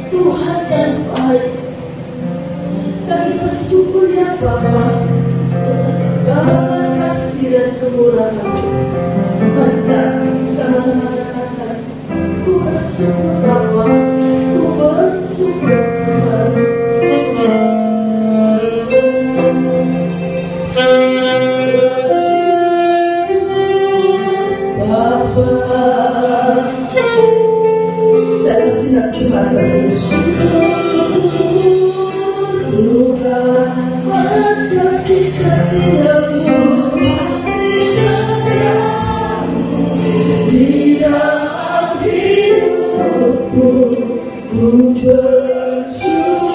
Tuhan yang baik. Kami bersyukur ya Bapa atas segala kasih dan kemurahan. Mari kita sama-sama katakan, ku bersyukur Bapa, ku bersyukur Tuhan. Saya masih nak terima Tuhan kasih setiamu di dalam hidupku, ku bersyukur,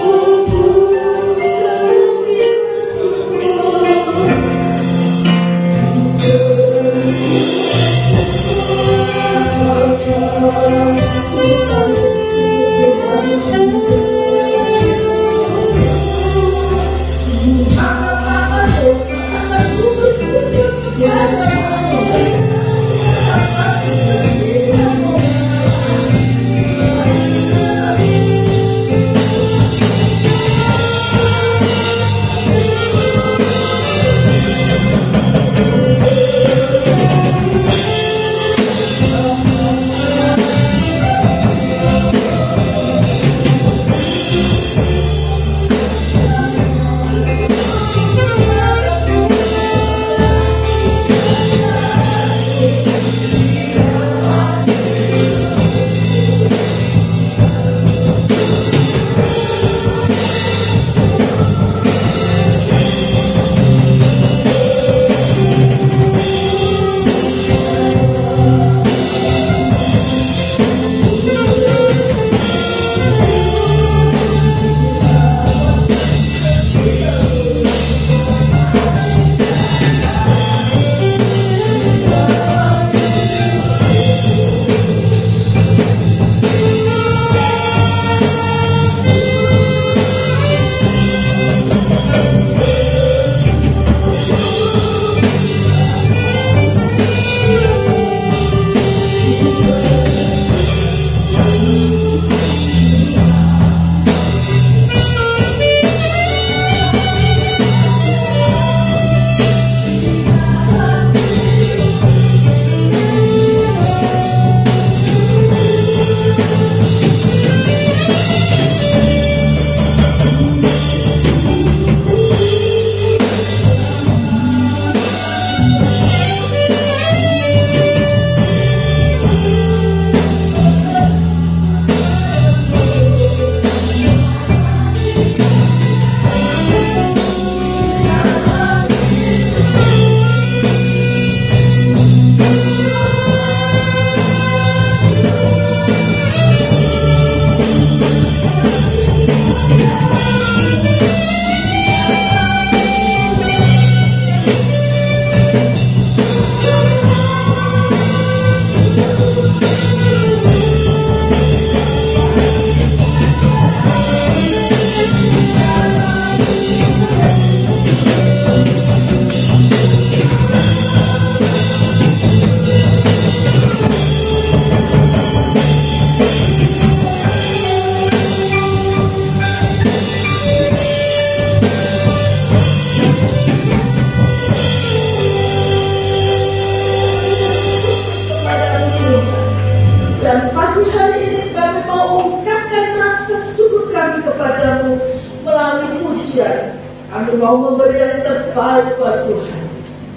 kami mau memberi yang terbaik buat Tuhan.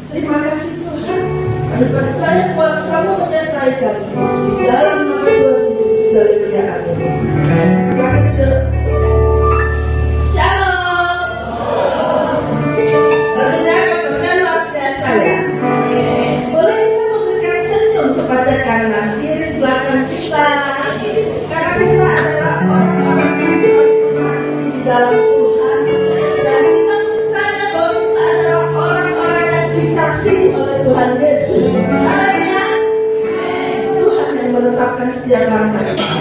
Terima kasih Tuhan. Kami percaya kuasa-Mu menyertai kami. Di dalam nama Tuhan Yesus, haleluya, amin. Silakan duduk. Shalom. Tentunya kebetulan luar biasa ya. Boleh kita memberikan senyum kepada kanan kiri belakang kita. Karena kita adalah orang-orang yang saling mengasihi di dalam Tuhan. Dan kita percaya bahwa kita adalah orang-orang yang dikasihi oleh Tuhan Yesus. Haleluya. Tuhan yang menetapkan setiap langkah kita.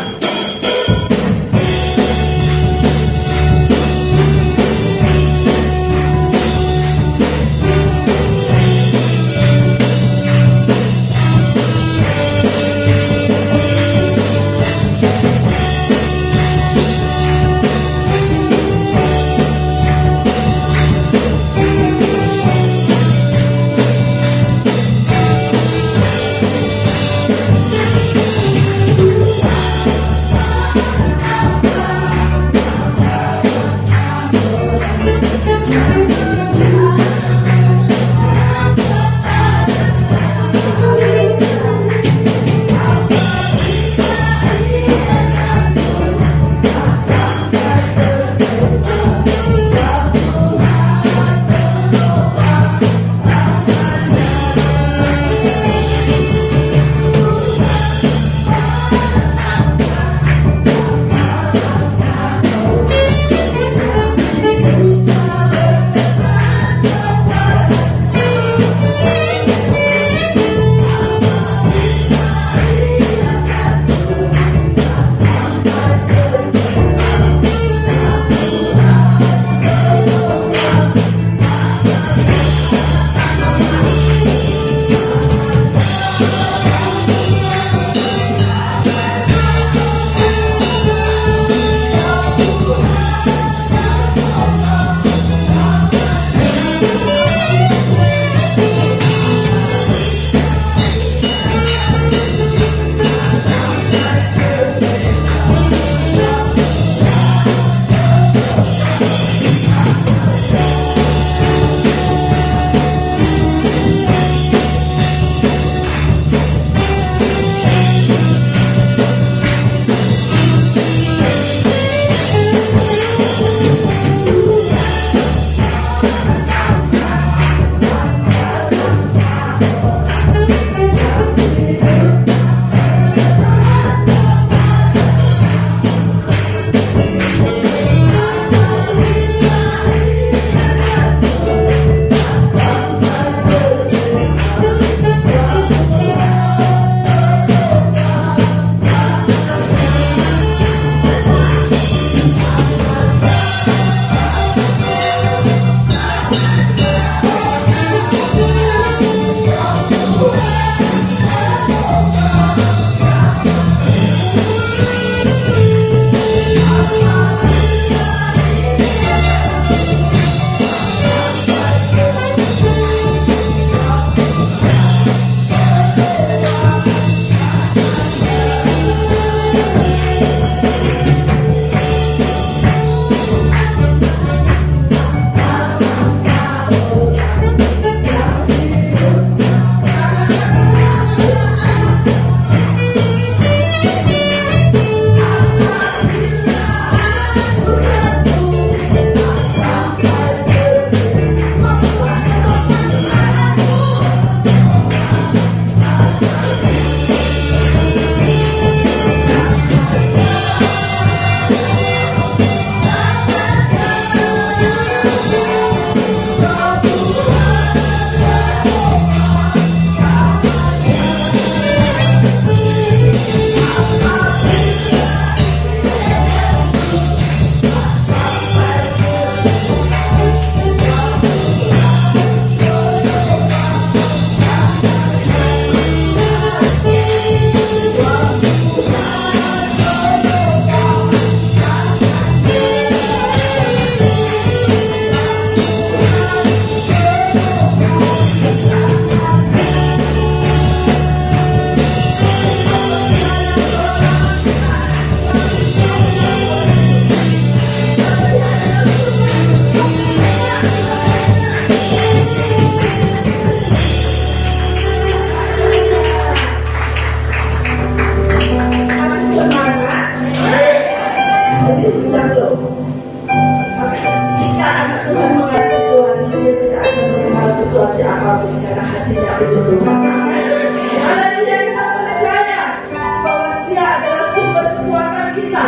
jatuh. Jika anak Tuhan mengasihi Tuhan, dia tidak akan mengenal situasi apapun karena hatinya untuk Tuhan. Haleluya, kita percaya bahwa Dia adalah sumber kekuatan kita.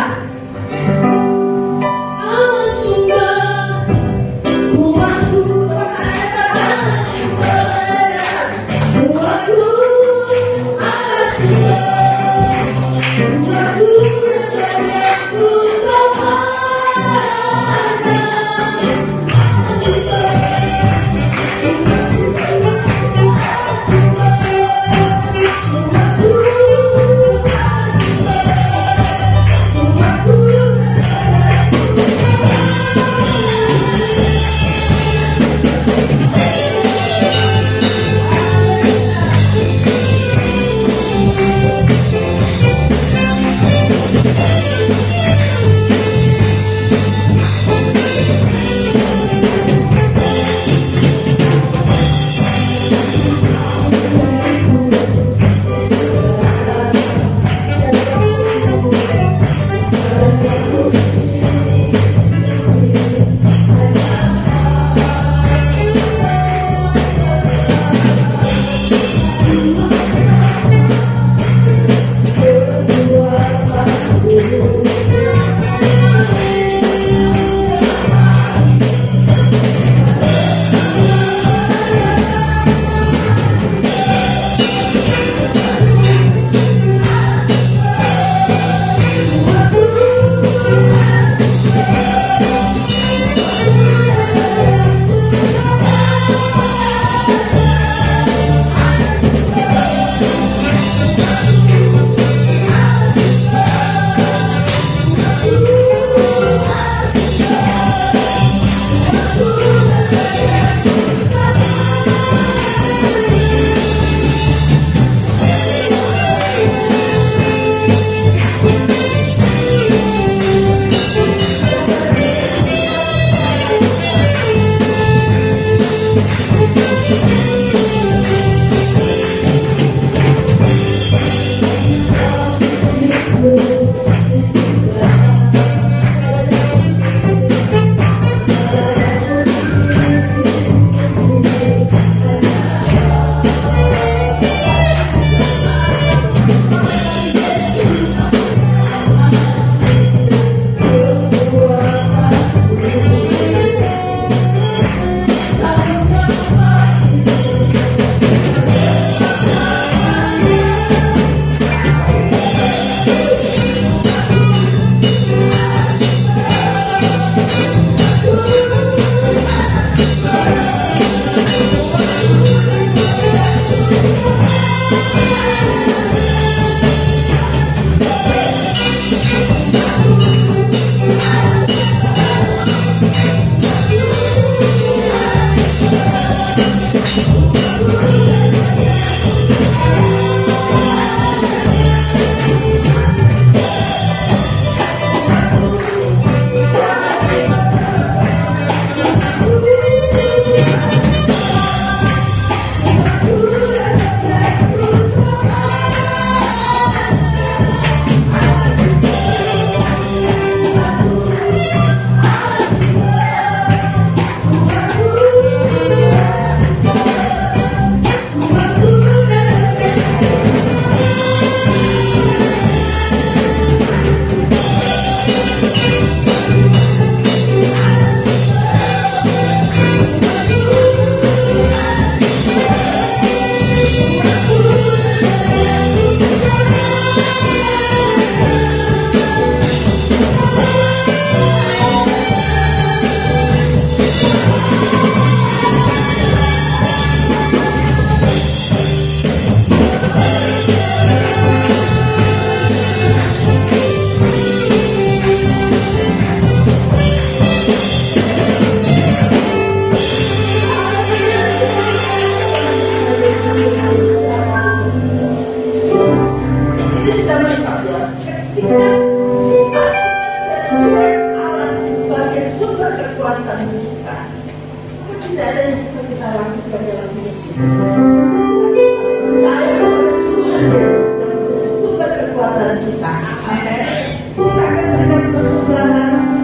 Kita akan berikan persembahan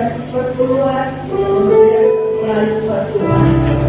dan perpuluhan, kemudian melalui perpuluhan.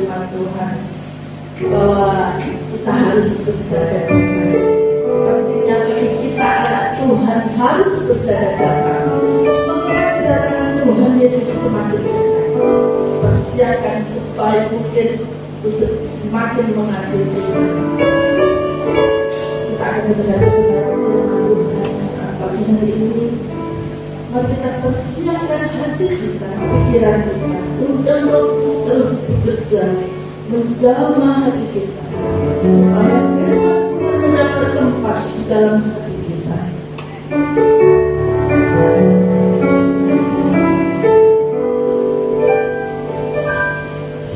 firman Tuhan bahwa kita harus berjaga-jaga. Artinya kita anak Tuhan harus berjaga-jaga. Mengingat kedatangan Tuhan Yesus semakin dekat, persiapkan sebaik mungkin untuk semakin mengasihi Tuhan. Kita akan mendengar kebenaran firman Tuhan saat pagi hari ini. Mari kita persiapkan hati kita, pikiran kita, untuk Roh Kudus terus bekerja menjamah hati kita, supaya firman Tuhan mendapat tempat di dalam hati kita.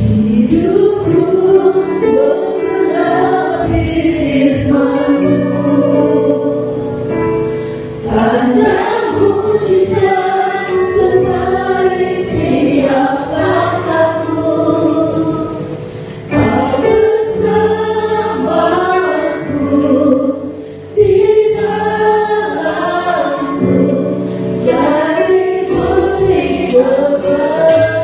Hidupku mengenapi firman-Mu, tanda mujizat sertai tiap langkahku. Kau bersamaku di dalamku, jadi bukti kebesaran.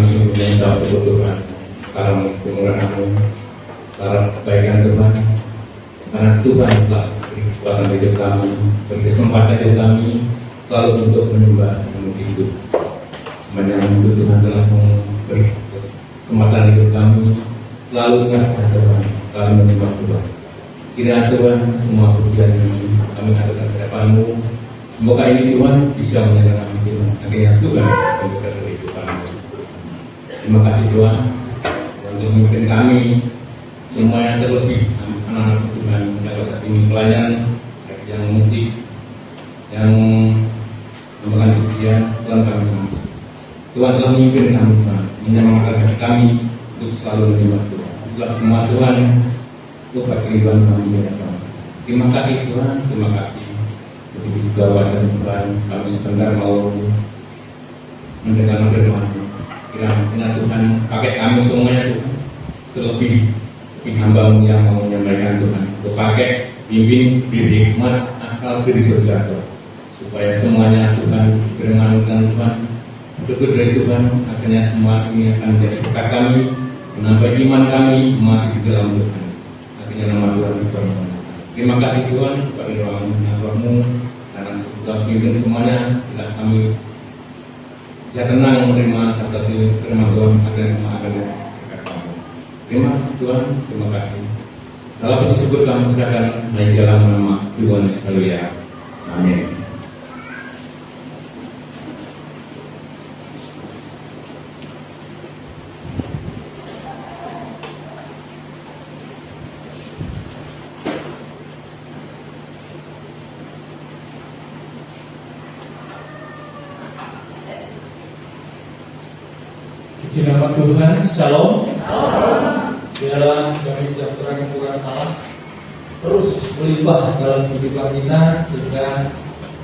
sungguh minta untuk Tuhan, karena kemurahan-Mu, karena kebaikan Tuhan, karena Tuhan telah beri kekuatan hidup kami, beri kesempatan hidup kami selalu untuk menyembah dan hidup. Sebenarnya itu Tuhan telah memberi kesempatan hidup kami selalu ingat Tuhan, selalu menyembah Tuhan. Kiranya Tuhan semua pujian ini kami aturkan ke depan-Mu. Semoga ini Tuhan bisa menyenangkan Tuhan. Akhirnya Tuhan teruskan kehidupan kami. Terima kasih Tuhan untuk memimpin kami semua yang terlebih anak-anak Tuhan yang saat ini pelayan, yang musik, yang membawakan pujian Tuhan kami semua. Tuhan telah memimpin kami Tuhan, menyemangkan kami untuk selalu menyembah Tuhan. Itulah semua Tuhan untuk kehidupan kami ya Tuhan. Terima kasih Tuhan, terima kasih. Begitu juga wasiat Tuhan, kami sebentar mau mendengar firman-Mu. Kiranya Tuhan pakai kami semuanya Tuhan, terlebih hamba-Mu yang mau menyampaikan Tuhan, untuk pakai bimbing, beri hikmat, akal, beri surga Tuhan, supaya semuanya Tuhan firman-Mu Tuhan, berikut dari Tuhan, akhirnya semua ini akan menjadi berkat kami, menambah iman kami masih di dalam Tuhan. Akhirnya nama Tuhan dipermuliakan. Terima kasih Tuhan kepada Roh-Mu, karena Tuhan pimpin semuanya, bila kami bisa tenang menerima sabda firman Tuhan, akhirnya semua akan berkat kami. Terima kasih Tuhan, terima kasih. Dalam puji syukur kami serahkan baik dalam nama Tuhan Yesus Haleluya. Amin. Puji nama Tuhan, Shalom. Biarlah damai sejahtera kemurahan Allah terus melimpah dalam kehidupan kita, sehingga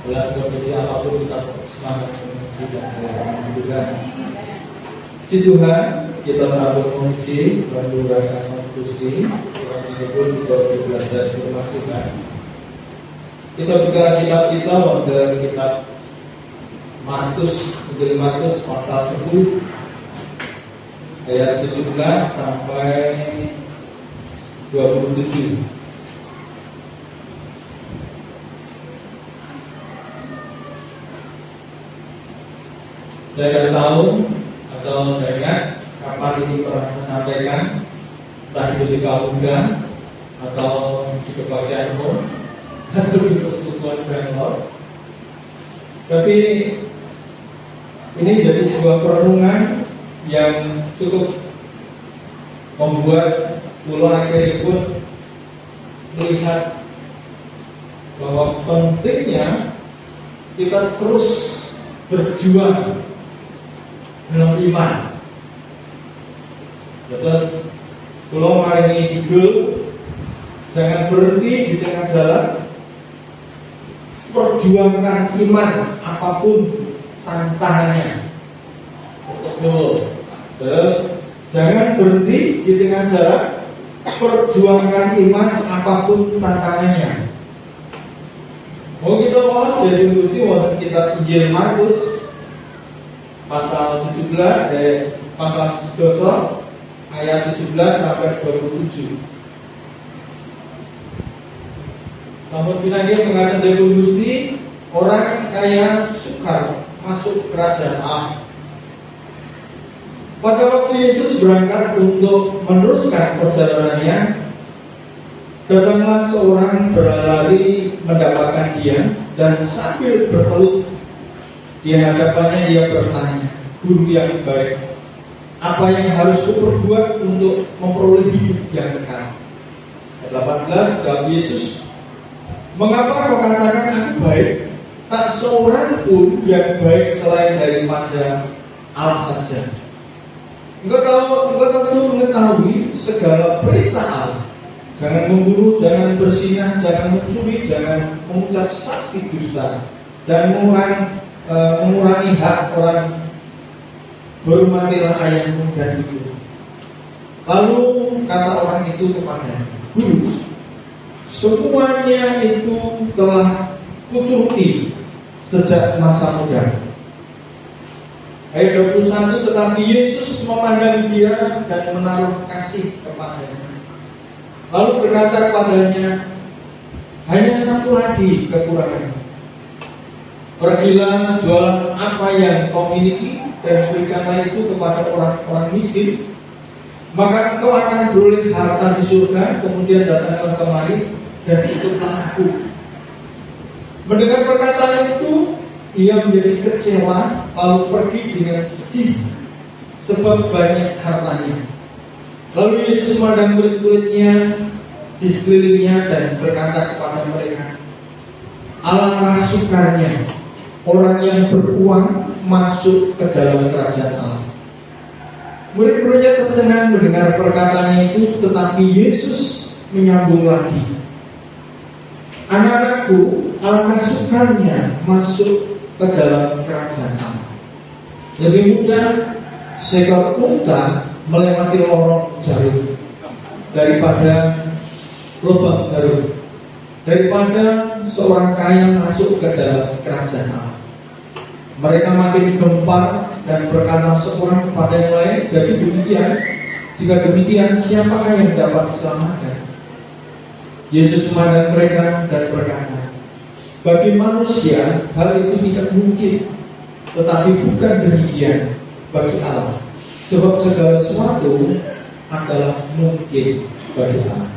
dalam kondisi apapun kita semangat menuju dan Tuhan. Puji Tuhan, kita selalu memuji dan mengurangkan Gusti. Orang ini pun kita belajar firman Tuhan. Kita buka kitab kita, pada kitab Markus, Injil Markus pasal 10 ayat 17 sampai 27. Saya tidak tahu atau tidak ingat kapan ini pernah disampaikan, entah itu di kaum muda atau di kebagian umum atau di persekutuan Friendlord. Tapi ini jadi sebuah perenungan yang cukup membuat pulau akhirnya pun melihat bahwa pentingnya kita terus berjuang dalam iman. Terus pulau hari ini judul jangan berhenti di tengah jalan, perjuangkan iman apapun tantangannya. Betul. Terus jangan berhenti di tengah jalan, perjuangkan iman apapun tantangannya. Mau kita bahas dari Gusti waktu kita Injil Markus pasal 17 pasal 12 ayat 17 sampai 27. Namun binatang mengatakan dari Gusti, orang kaya sukar masuk kerajaan Allah. Pada waktu Yesus berangkat untuk meneruskan perjalanannya, datanglah seorang berlari mendapatkan dia, dan sambil bertelut di hadapannya ia bertanya, "Guru yang baik, apa yang harus kuperbuat untuk memperoleh hidup yang kekal?" Ayat 18, jawab Yesus, "Mengapa kau katakan aku baik? Tak seorang pun yang baik selain daripada Allah saja. Engkau tentu mengetahui segala perintah Allah. Jangan membunuh, jangan berzinah, jangan mencuri, jangan mengucap saksi dusta, jangan mengurangi hak orang, hormatilah ayahmu dan ibumu." Lalu kata orang itu kepadanya, "Guru, semuanya itu telah kuturuti sejak masa muda." Ayat 21, tetapi Yesus memandang dia dan menaruh kasih kepadanya. Lalu berkata kepadanya, hanya satu lagi kekurangannya. Pergilah, jualah apa yang kau miliki dan berikanlah itu kepada orang-orang miskin, maka engkau akan beroleh harta di surga. Kemudian datanglah kemari dan ikutlah aku. Mendengar perkataan itu, ia menjadi kecewa, lalu pergi dengan sedih sebab banyak hartanya. Lalu Yesus memandang murid-muridnya di sekelilingnya dan berkata kepada mereka, alangkah sukarnya orang yang beruang masuk ke dalam kerajaan Allah. Murid-muridnya tercengang mendengar perkataan itu, tetapi Yesus menyambung lagi, anak-anakku, alangkah sukarnya masuk ke dalam kerajaan Allah. Lebih mudah seekor unta melewati lorong jarum daripada lubang jarum, daripada seorang kaya masuk ke dalam kerajaan Allah. Mereka makin gempar dan berkata seorang kepada yang lain, jadi demikian, jika demikian siapakah yang dapat diselamatkan? Yesus memandang mereka dan berkata, bagi manusia hal itu tidak mungkin, tetapi bukan demikian bagi Allah, sebab segala sesuatu adalah mungkin bagi Allah.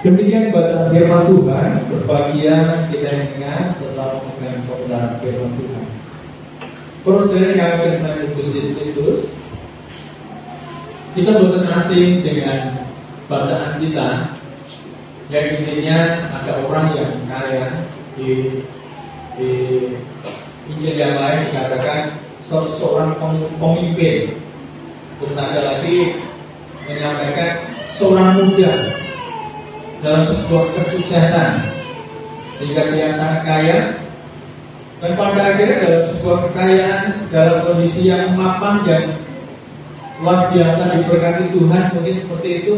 Demikian bacaan firman Tuhan. Berbahagia kita yang dengar setelah memegang kebenaran firman Tuhan. Terus dari kami Kristen Yesus Kristus, kita bukan asing dengan bacaan kita, yang intinya ada orang yang kaya. Di Injil yang lain dikatakan seorang pemimpin. Terus ada lagi menyampaikan seorang muda dalam sebuah kesuksesan, sehingga dia sangat kaya, dan pada akhirnya dalam sebuah kekayaan, dalam kondisi yang mapan dan luar biasa diberkati Tuhan, mungkin seperti itu,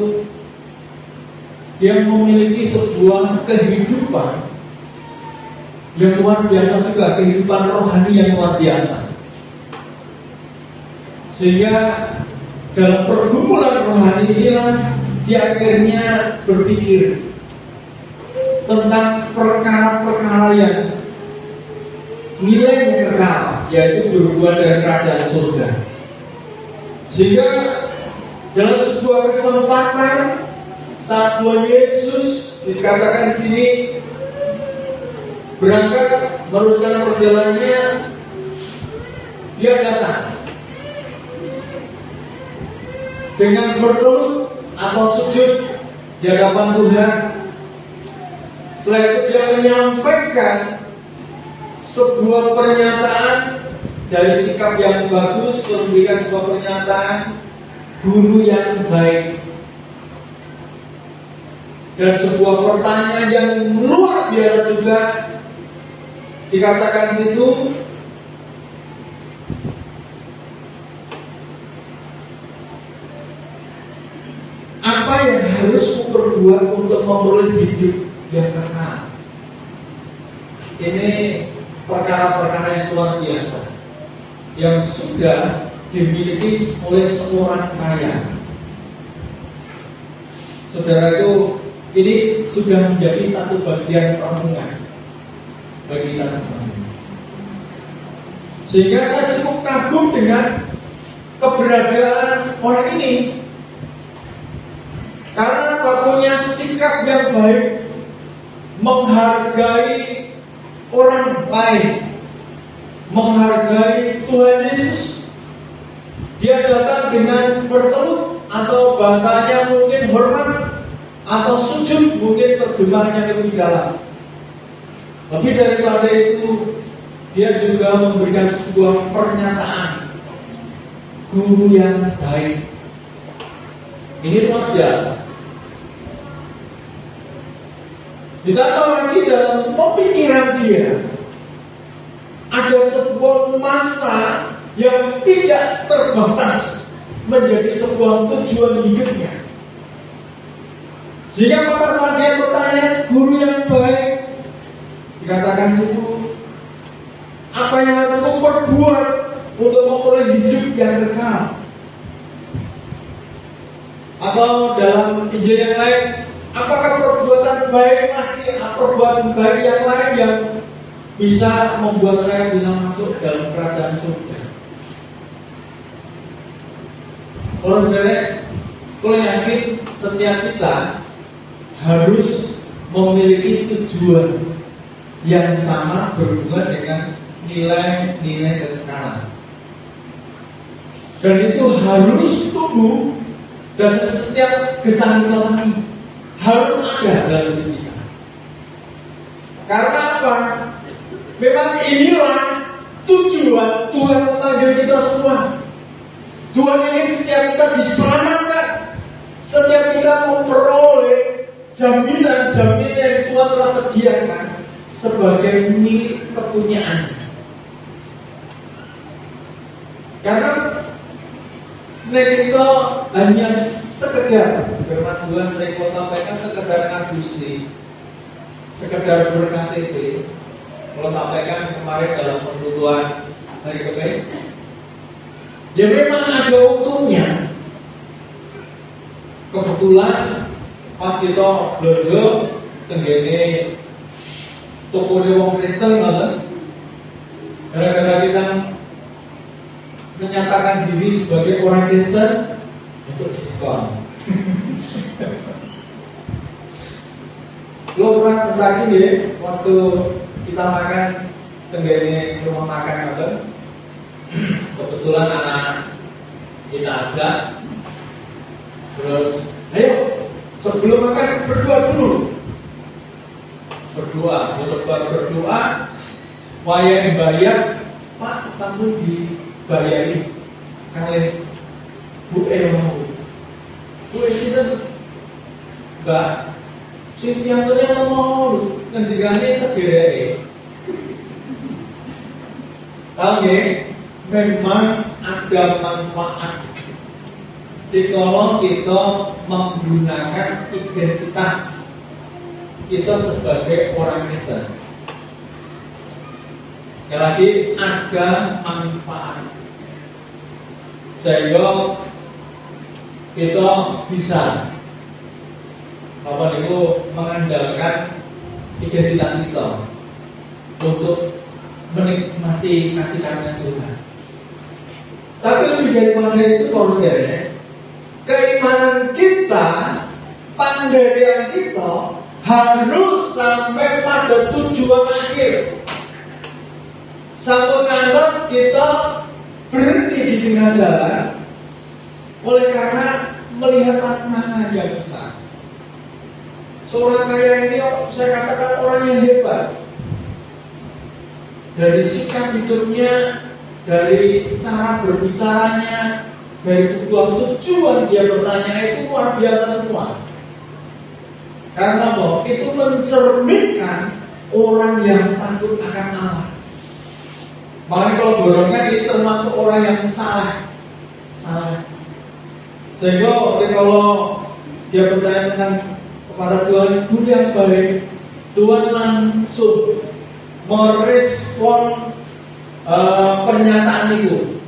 dia memiliki sebuah kehidupan yang luar biasa juga, kehidupan rohani yang luar biasa. Sehingga dalam pergumulan rohani inilah dia akhirnya berpikir tentang perkara-perkara yang nilainya kekal, yaitu berhubungan dengan kerajaan surga. Sehingga dalam sebuah kesempatan saat Tuhan Yesus dikatakan di sini berangkat meneruskan perjalanannya, dia datang dengan bertelut atau sujud di hadapan Tuhan. Setelah itu dia menyampaikan sebuah pernyataan dari sikap yang bagus, memberikan sebuah pernyataan guru yang baik, dan sebuah pertanyaan yang luar biasa juga. Dikatakan situ, apa yang harus kuperbuat untuk memperoleh hidup yang kekal? Ini perkara-perkara yang luar biasa yang sudah dimiliki oleh seorang kaya. Saudara itu, ini sudah menjadi satu bagian renungan bagi kita semuanya. Sehingga saya cukup kagum dengan keberadaan orang ini, karena apa? Punya sikap yang baik, menghargai orang lain, menghargai Tuhan Yesus. Dia datang dengan bertelut, atau bahasanya mungkin hormat, atau sujud, mungkin terjemahannya lebih dalam. Lebih daripada itu, dia juga memberikan sebuah pernyataan guru yang baik. Ini luar biasa. Ditambah lagi dalam pemikiran dia, ada sebuah masa yang tidak terbatas menjadi sebuah tujuan hidupnya. Sehingga pada saat dia bertanya, guru yang baik, dikatakan situ, apa yang harus kamu perbuat untuk oleh hidup yang kekal. Atau dalam Injil yang lain, apakah perbuatan baik lagi, perbuatan baik yang lain yang bisa membuat saya bisa masuk dalam kerajaan surga? Kalau saudara, kalau yakin setiap kita harus memiliki tujuan yang sama berhubungan dengan nilai-nilai kekekalan. Dan itu harus tumbuh dan setiap kesanggupan ini harus ada dalam hidup kita. Karena apa? Memang inilah tujuan Tuhan memanggil kita semua. Tuhan ingin setiap kita diselamatkan, setiap kita memperoleh jaminan-jaminan yang Tuhan telah sediakan sebagai milik kepunyaan. Karena kita hanya sekedar firman Tuhan sering kau sampaikan sekedar ngadusi, sekedar berKTP. Kalau sampaikan kemarin dalam pertemuan hari Kamis, ya memang ada untungnya. Kebetulan pas kita belanja tenggene toko wong Kristen malah, gara-gara kita menyatakan diri sebagai orang Kristen untuk diskon. Lo pernah kesaksi ya waktu kita makan tenggene rumah makan atau kebetulan anak kita ajak, terus ayo sebelum makan berdoa dulu, berdoa, wayang bayar, Pak sampun dibayari kali Bu mau, Bu sinten Mbak sing piyantune mau ngendikane segereke. Tahu nggih, memang ada manfaat kalau kita menggunakan identitas kita sebagai orang Kristen. Sekali lagi, ada manfaat sehingga kita bisa mengandalkan identitas kita untuk menikmati kasih karunia Tuhan. Tapi lebih daripada itu, saudara, keimanan kita, pendirian kita harus sampai pada tujuan akhir. Satu kantos kita berhenti di tengah jalan oleh karena melihat tantangan yang besar. Seorang kaya ini saya katakan orang yang hebat. Dari sikap hidupnya, dari cara berbicaranya, dari sebuah tujuan dia bertanya itu luar biasa semua. Karena itu mencerminkan orang yang takut akan Allah. Makanya kalau dorongkan itu termasuk orang yang salah. Sehingga kalau dia bertanya tentang kepada Tuhan, guru yang baik, Tuhan langsung merespon pernyataan itu.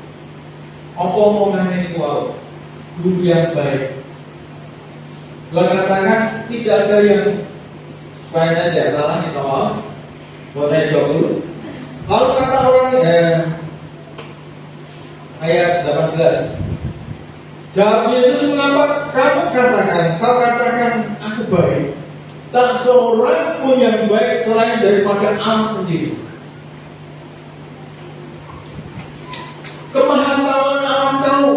Apa omongan ini guru yang baik. Tuhan katakan tidak ada yang supaya saya tidak salah kita buat saya jawab dulu. Kalau kata orang ayat 18, jawab Yesus, mengapa kau katakan aku baik? Tak seorang pun yang baik selain daripada Allah sendiri. Kemahatauan Allah tahu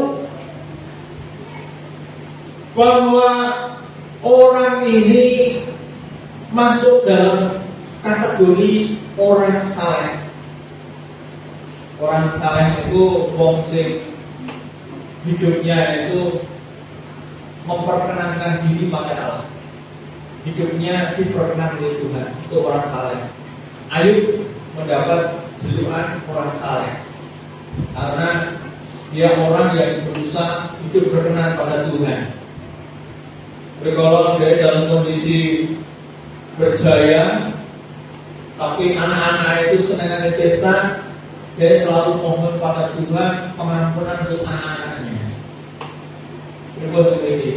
bahwa orang ini masuk dalam kategori orang saleh. Orang saleh itu wong sing hidupnya itu memperkenankan diri pada Allah. Hidupnya diperkenan oleh Tuhan. Itu orang saleh. Ayub mendapat julukan orang saleh karena dia orang yang berusaha hidup berkenan pada Tuhan. Tapi kalau dia dalam kondisi berjaya, tapi anak-anak itu senang pesta, dia selalu mohon pada Tuhan pengampunan untuk anak-anaknya. Ini.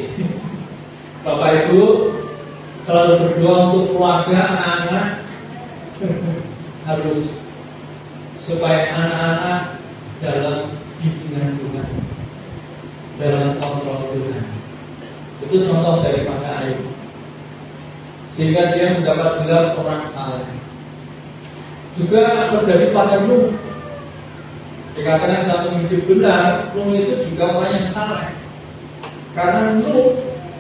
Bapak Ibu selalu berdoa untuk keluarga, anak-anak harus supaya anak-anak dalam bimbingan Tuhan, dalam kontrol Tuhan. Itu contoh daripada Ayub, sehingga dia mendapat gelar seorang saleh. Juga terjadi pada Nuh. Dikatakan satu hidup benar, Nuh itu juga orang yang saleh. Karena Nuh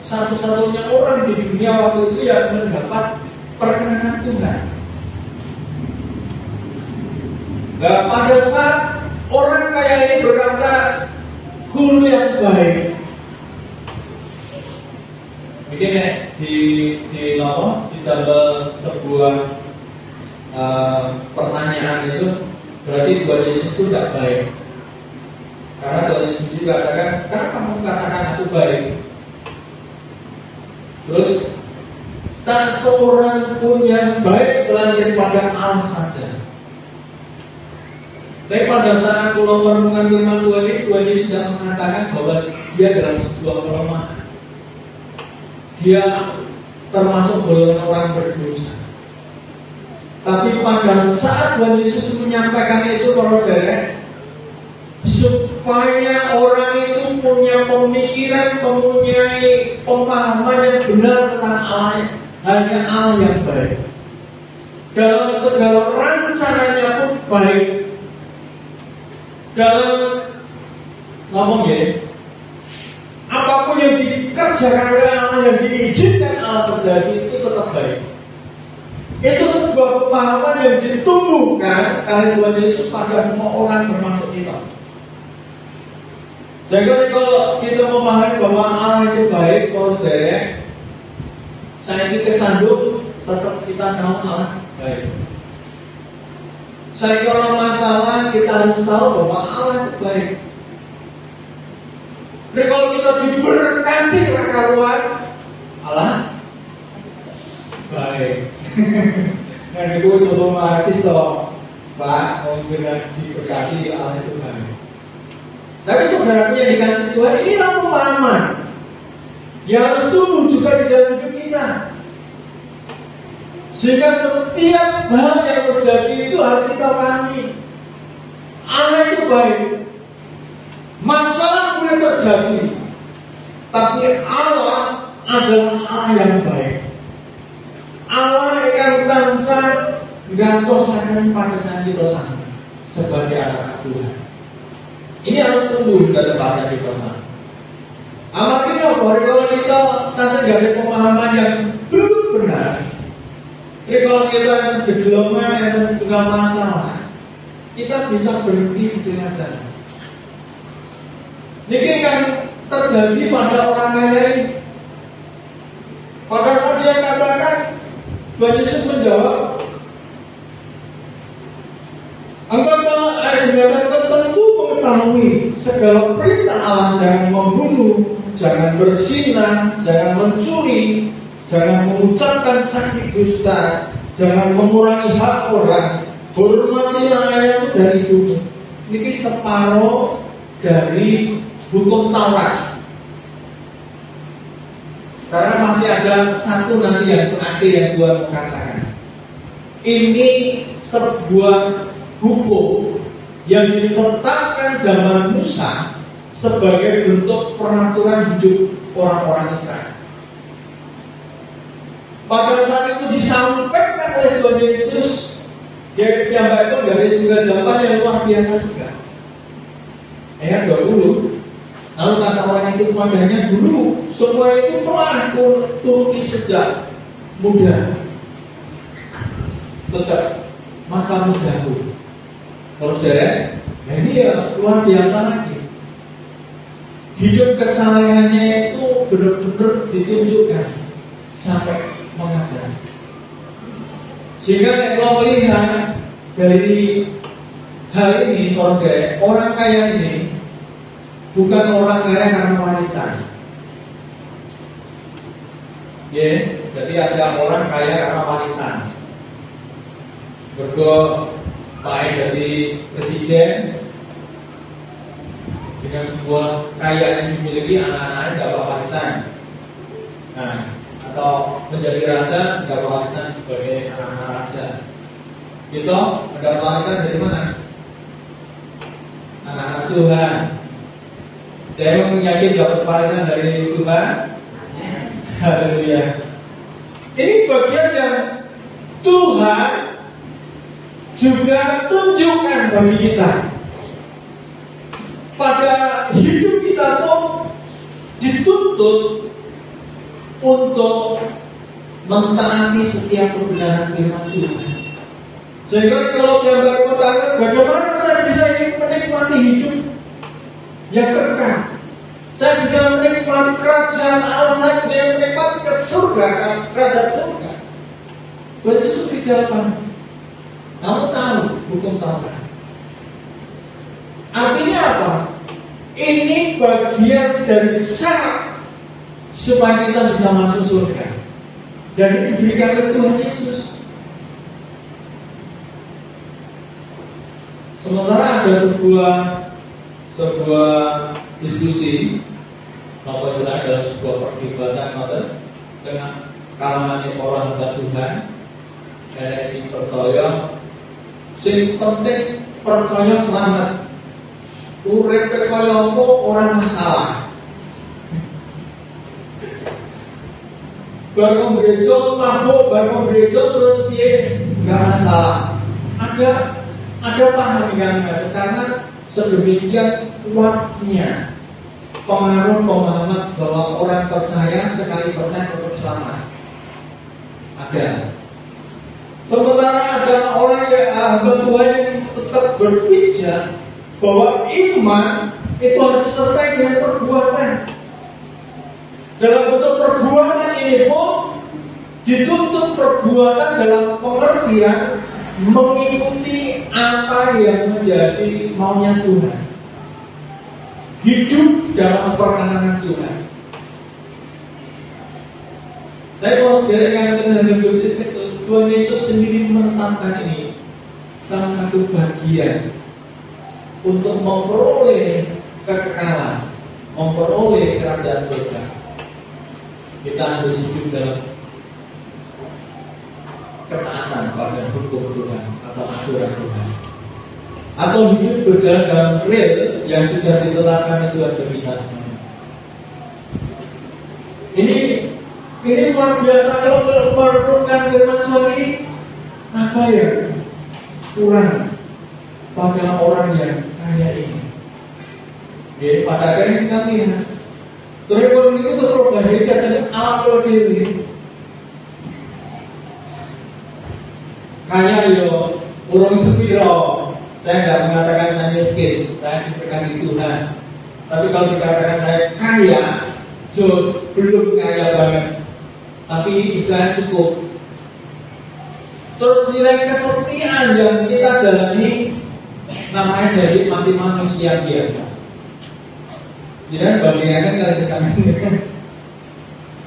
satu-satunya orang di dunia waktu itu yang mendapat perkenanan Tuhan. Nah, pada saat orang kaya ini berkata, guru yang baik. Mungkin di dalam sebuah pertanyaan itu berarti Tuhan Yesus itu tidak baik. Karena Tuhan Yesus sendiri katakan, kenapa kamu katakan aku baik? Terus, tak seorang pun yang baik selain daripada Allah saja. Tapi pada saat pulau merenungkan firman Tuhan ini, Tuhan Yesus sudah mengatakan bahwa dia dalam sebuah kelemahan. Dia termasuk golongan orang berdosa. Tapi pada saat Tuhan Yesus menyampaikan itu, saudara, supaya orang itu punya pemikiran, mempunyai pemahaman yang benar tentang Allah, hanya Allah yang baik. Dalam segala rancangannya pun baik. Dalam ngomong ya, apapun yang dikerjakan oleh Allah, yang diizinkan Allah terjadi, itu tetap baik. Itu sebuah pemahaman yang ditumbuhkan oleh Tuhan Yesus pada semua orang termasuk kita. Jadi kalau kita memahami bahwa Allah itu baik, saudara, saya ini kesandung, tetap kita tahu Allah baik. Saya kalau masalah kita harus tahu bahwa Allah itu baik. Jadi kalau kita diberkati karuan, Allah baik. Dan itu otomatis toh, Pak, mungkin diberkati Allah itu baik. Tapi saudara yang dikasih Tuhan, inilah pemahaman yang harus tumbuh juga di dalam hidup kita. Sehingga setiap hal yang terjadi itu harus kita pahami. Allah itu baik. Masalah boleh terjadi, tapi Allah adalah Allah yang baik. Allah yang tansah gantosaken pada saat kita sama sebagai anak Tuhan. Ini harus tumbuh dalam bahasa kita sama. Amatin kalau kita tasnya gak ada pemahaman yang belum benar. Jadi kalau kita yang jegeloman, yang setengah masalah, kita bisa berhenti di tengah sana. Ini kan terjadi pada orang kaya ini. Pada saat dia katakan, Tuhan Yesus menjawab, engkau tentu mengetahui segala perintah Allah, jangan membunuh, jangan berzinah, jangan mencuri, jangan mengucapkan saksi dusta, jangan mengurangi hak orang, hormatilah ayahmu dan ibumu. Ini separuh dari hukum Taurat. Karena masih ada satu nanti yang terakhir yang Tuhan katakan. Ini sebuah hukum yang ditetapkan zaman Musa sebagai bentuk peraturan hidup orang-orang Israel. Pada saat itu disampaikan oleh Tuhan Yesus, dia itu dari juga zaman yang luar biasa juga. Ayat 20. Lalu kata orang itu kepadanya, dulu semua itu telah turuti sejak muda, sejak masa mudaku. Terus ini ya luar biasa lagi. Hidup kesalehannya itu benar-benar ditunjukkan sampai mengatakan. Sehingga kalau melihat dari hal ini, orang kaya ini bukan orang kaya karena warisan. Jadi ada orang kaya karena warisan. baik dari presiden dengan sebuah kekayaan yang dimiliki, anak-anaknya dapat warisan. Nah, atau menjadi raja dapat warisan sebagai anak-anak raja. Kita mendapat warisan dari mana? Anak-anak Tuhan. Saya yakin dapat warisan dari Tuhan. Haleluya. Ini bagian yang Tuhan juga tunjukkan bagi kita. Pada hidup kita pun dituntut untuk mentaati setiap kebenaran firman Tuhan. Sehingga kalau dia berkata, bagaimana saya bisa menikmati hidup yang kekal? Saya bisa menikmati kerajaan Allah, saya bisa menikmati ke surga, kerajaan surga. Tuhan Yesus dijawab, kamu tahu hukum Taurat. Artinya apa? Ini bagian dari syarat supaya kita bisa masuk surga. Dan ini diberikan oleh Tuhan Yesus. Sementara ada sebuah diskusi Bapak Saudara dalam sebuah perdebatan dengan kalangan orang hamba Tuhan, ada yang percaya, sing penting percaya selamat. Urip kaya apa orang masalah. Baru gereja mabuk, baru gereja terus piye enggak masalah. Ada paham yang karena sedemikian kuatnya pengaruh pemahaman bahwa orang percaya sekali percaya tetap selamat. Ada. Sementara ada orang yang hamba Tuhan yang tetap berpijak bahwa iman itu harus sertai dengan perbuatan. Dalam bentuk perbuatan ini pun dituntut perbuatan dalam pengertian mengikuti apa yang menjadi maunya Tuhan. Hidup dalam perkenanan Tuhan. Tapi kalau saudara katakan dengan Gusti Kristus, Tuhan Yesus sendiri menetapkan ini salah satu bagian untuk memperoleh kekekalan, memperoleh kerajaan surga. Kita harus hidup dalam ketaatan pada hukum Tuhan atau aturan Tuhan, atau hidup berjalan dalam real yang sudah ditetapkan Tuhan bagi kita semua. Ini luar biasa kalau merenungkan firman Tuhan ini. Apa yang kurang pada orang yang kaya ini? Jadi pada akhirnya kita lihat terus orang itu terubah dari awal diri. Kaya yo, urung sepiro. Saya tidak mengatakan saya miskin, saya diberkati Tuhan. Tapi kalau dikatakan saya kaya, belum kaya banget, tapi istilahnya cukup. Terus nilai kesetiaan yang kita jalani namanya jadi masih manusia biasa. Jadi bandingkan kalau misalnya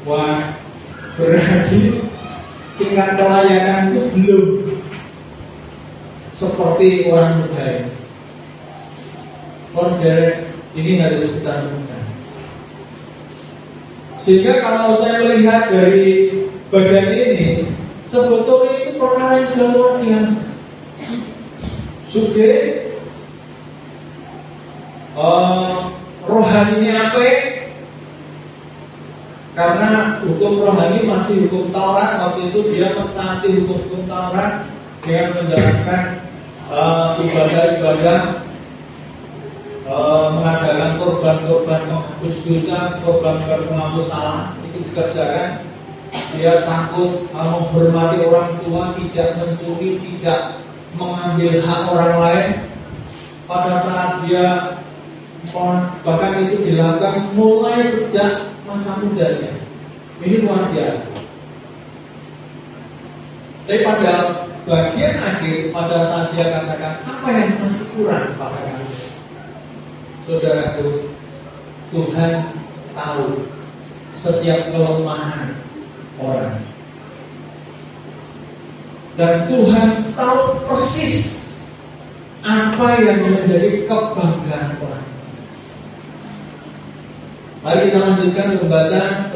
wah, berarti tingkat kelayakan itu belum seperti orang muda. Saudara, ini harus kita renungkan. Sehingga kalau saya melihat dari bagian ini, sebetulnya itu perkara yang sudah luar biasa. Suge, rohani apa? Karena hukum rohani masih hukum Taurat. Waktu itu dia mentaati hukum Taurat dengan menjalankan ibadah-ibadah, mengadakan korban-korban menghapus dosa, korban menghapus salah. Itu dikerjakan. Dia takut menghormati orang tua, tidak mencuri, tidak mengambil hak orang lain. Pada saat dia bahkan itu dilakukan mulai sejak masa mudanya. Ini luar biasa. Tapi pada bagian akhir, pada saat dia katakan apa yang masih kurang pada kamu, saudaraku, Tuhan tahu setiap kelemahan orang, dan Tuhan tahu persis apa yang menjadi kebanggaan orang. Mari kita lanjutkan membaca.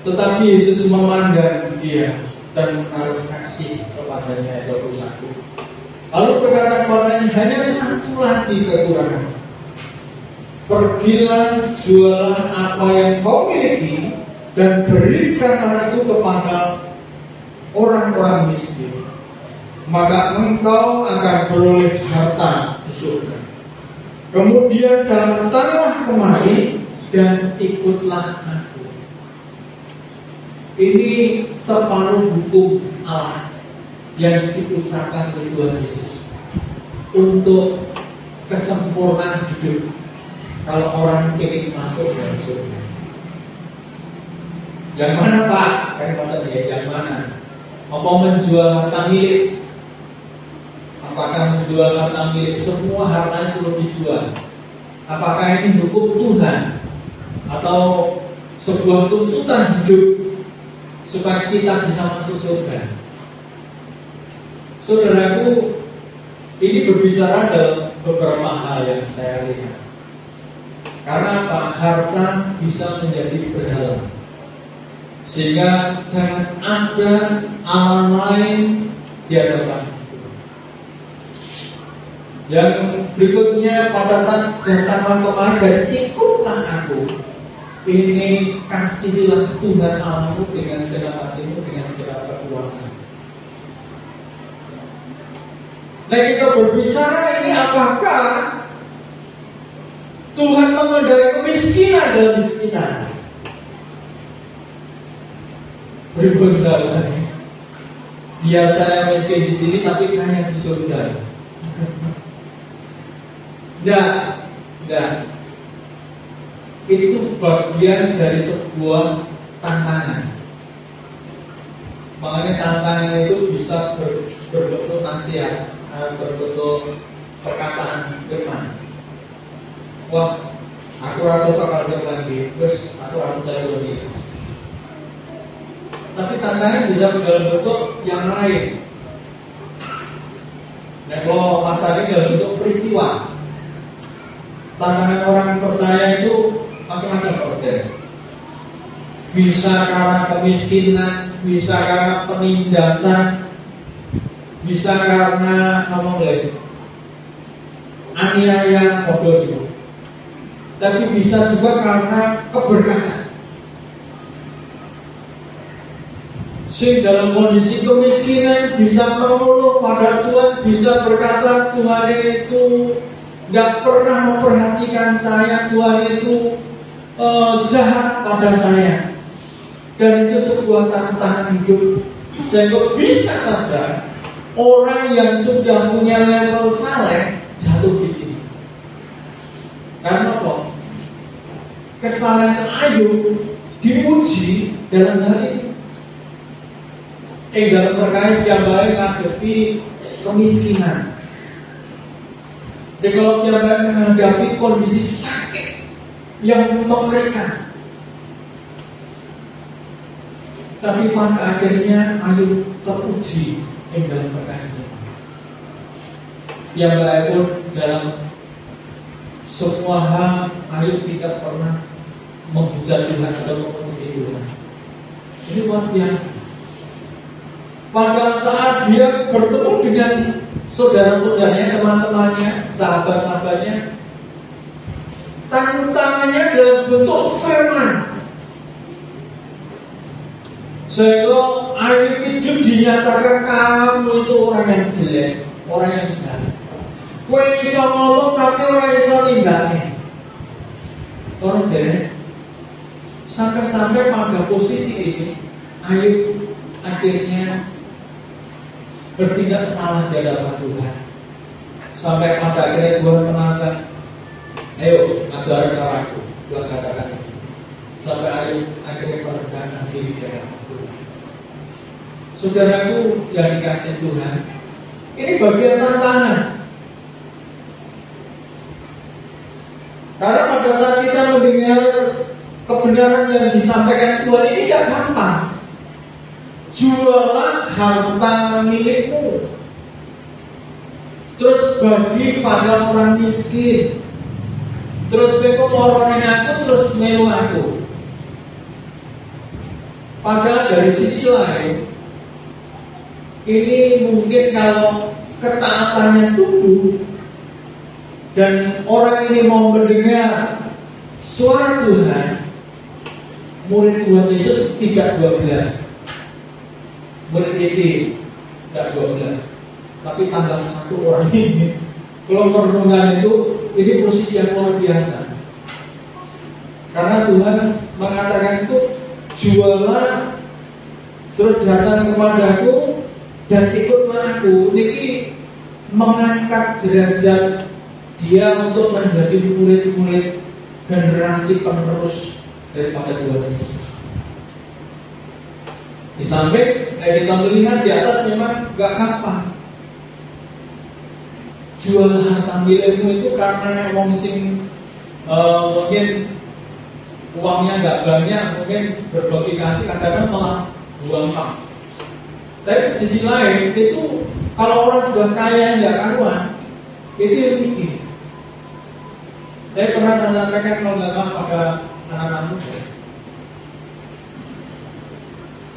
Tetapi Yesus memandang dia dan menaruh kasih kepadanya. 21. Lalu berkata kepadanya, hanya satu lagi kekurangan. Pergilah, jualah apa yang kau miliki dan berikanlah itu kepada orang-orang miskin, maka engkau akan beroleh harta di surga. Kemudian datanglah kemari dan ikutlah aku. Ini separuh hukum Allah yang diucapkan oleh Tuhan Yesus untuk kesempurnaan hidup. Kalau orang ingin masuk dalam surga, yang mana Pak? Kata dia, yang mana? Apa menjual harta milik? Apakah menjual harta milik? Semua hartanya sudah dijual. Apakah ini hukum Tuhan atau sebuah tuntutan hidup supaya kita bisa masuk surga? Saudaraku, ini berbicara dalam beberapa hal yang saya lihat. Karena apa? Harta bisa menjadi berhala, sehingga jangan ada alam lain di hadapan. Yang berikutnya, pada saat datanglah kemari dan ikutlah aku, ini kasihilah Tuhan Allahmu dengan segenap hatimu, dengan segenap kekuatan. Nah, kita berbicara ini apakah Tuhan mengendaki kemiskinan dalam hidup kita? Berbangsa. Biar saya miskin di sini tapi kaya di surga. Tidak. Itu bagian dari sebuah tantangan. Makanya tantangan itu bisa berbentuk nasihat, berbentuk perkataan firman. Wah, aku rasa kalau firman ini, terus aku harus cari lebih. Tapi tantangan bisa dalam bentuk yang lain. Nah, kalau masalah ini dalam bentuk peristiwa, tantangan orang percaya itu macam-macam seperti. Bisa karena kemiskinan, bisa karena penindasan, bisa karena aniaya bodoh itu. Tapi bisa juga karena keberkatan. Sing dalam kondisi kemiskinan bisa mengeluh pada Tuhan, bisa berkata Tuhan itu nggak pernah memperhatikan saya, Tuhan itu jahat pada saya. Dan itu sebuah tantangan hidup. Sehingga bisa saja orang yang sudah punya level saleh jatuh di sini. Karena apa? Kesalahan Ayub diuji dalam hal ini. Dalam perkara yang baik menghadapi kemiskinan. Dan kalau yang baik menghadapi kondisi sakit yang mengerikan. Tapi pada akhirnya Ayub teruji dalam perkara ini. Yang baik pun dalam semua hal Ayub tidak pernah menghujat Tuhan atau memuji Tuhan. Ini luar biasa. Pada saat dia bertemu dengan saudara-saudaranya, teman-temannya, sahabat-sahabatnya, tantangannya dalam bentuk firman. Sehingga Ayub itu dinyatakan kamu itu orang yang jelek, orang yang jahat. Kowe bisa ngomong tapi orang bisa tindakin. Orang jelek. Sampai-sampai pada posisi ini Ayub akhirnya bertindak salah di hadapan Tuhan. Sampai pada akhirnya Tuhan mengatakan, ayo ajaran aku. Tuhan katakan itu. Sampai Ayub akhirnya merendahkan diri di hadapan Tuhan. Saudaraku yang dikasih Tuhan, ini bagian tantangan. Karena pada saat kita mendengar kebenaran yang disampaikan Tuhan ini tidak gampang. jualah harta milikmu, terus bagi pada orang miskin, terus beko moronin aku, terus melu aku. Padahal dari sisi lain, ini mungkin kalau ketaatannya tumbuh dan orang ini mau mendengar suara Tuhan, murid Tuhan Yesus tidak 12, murid ini tidak 12, tapi tambah 1 orang ini. Kalau merenungkan itu, ini posisi yang luar biasa. Karena Tuhan mengatakan itu, jualah, terus datang kepadaku dan ikutlah aku. Niki mengangkat derajat dia untuk menjadi murid-murid generasi penerus daripada Tuhan Yesus. Di samping kita melihat di atas memang gak gampang. Jual harta milikmu itu karena wong sing mungkin uangnya nggak banyak, mungkin berbagi kasih, kadang-kadang malah buang uang. Tapi di sisi lain itu kalau orang sudah kaya nggak karuan, itu yang mikir. Saya pernah sampaikan kalau nggak salah pada anak-anak muda,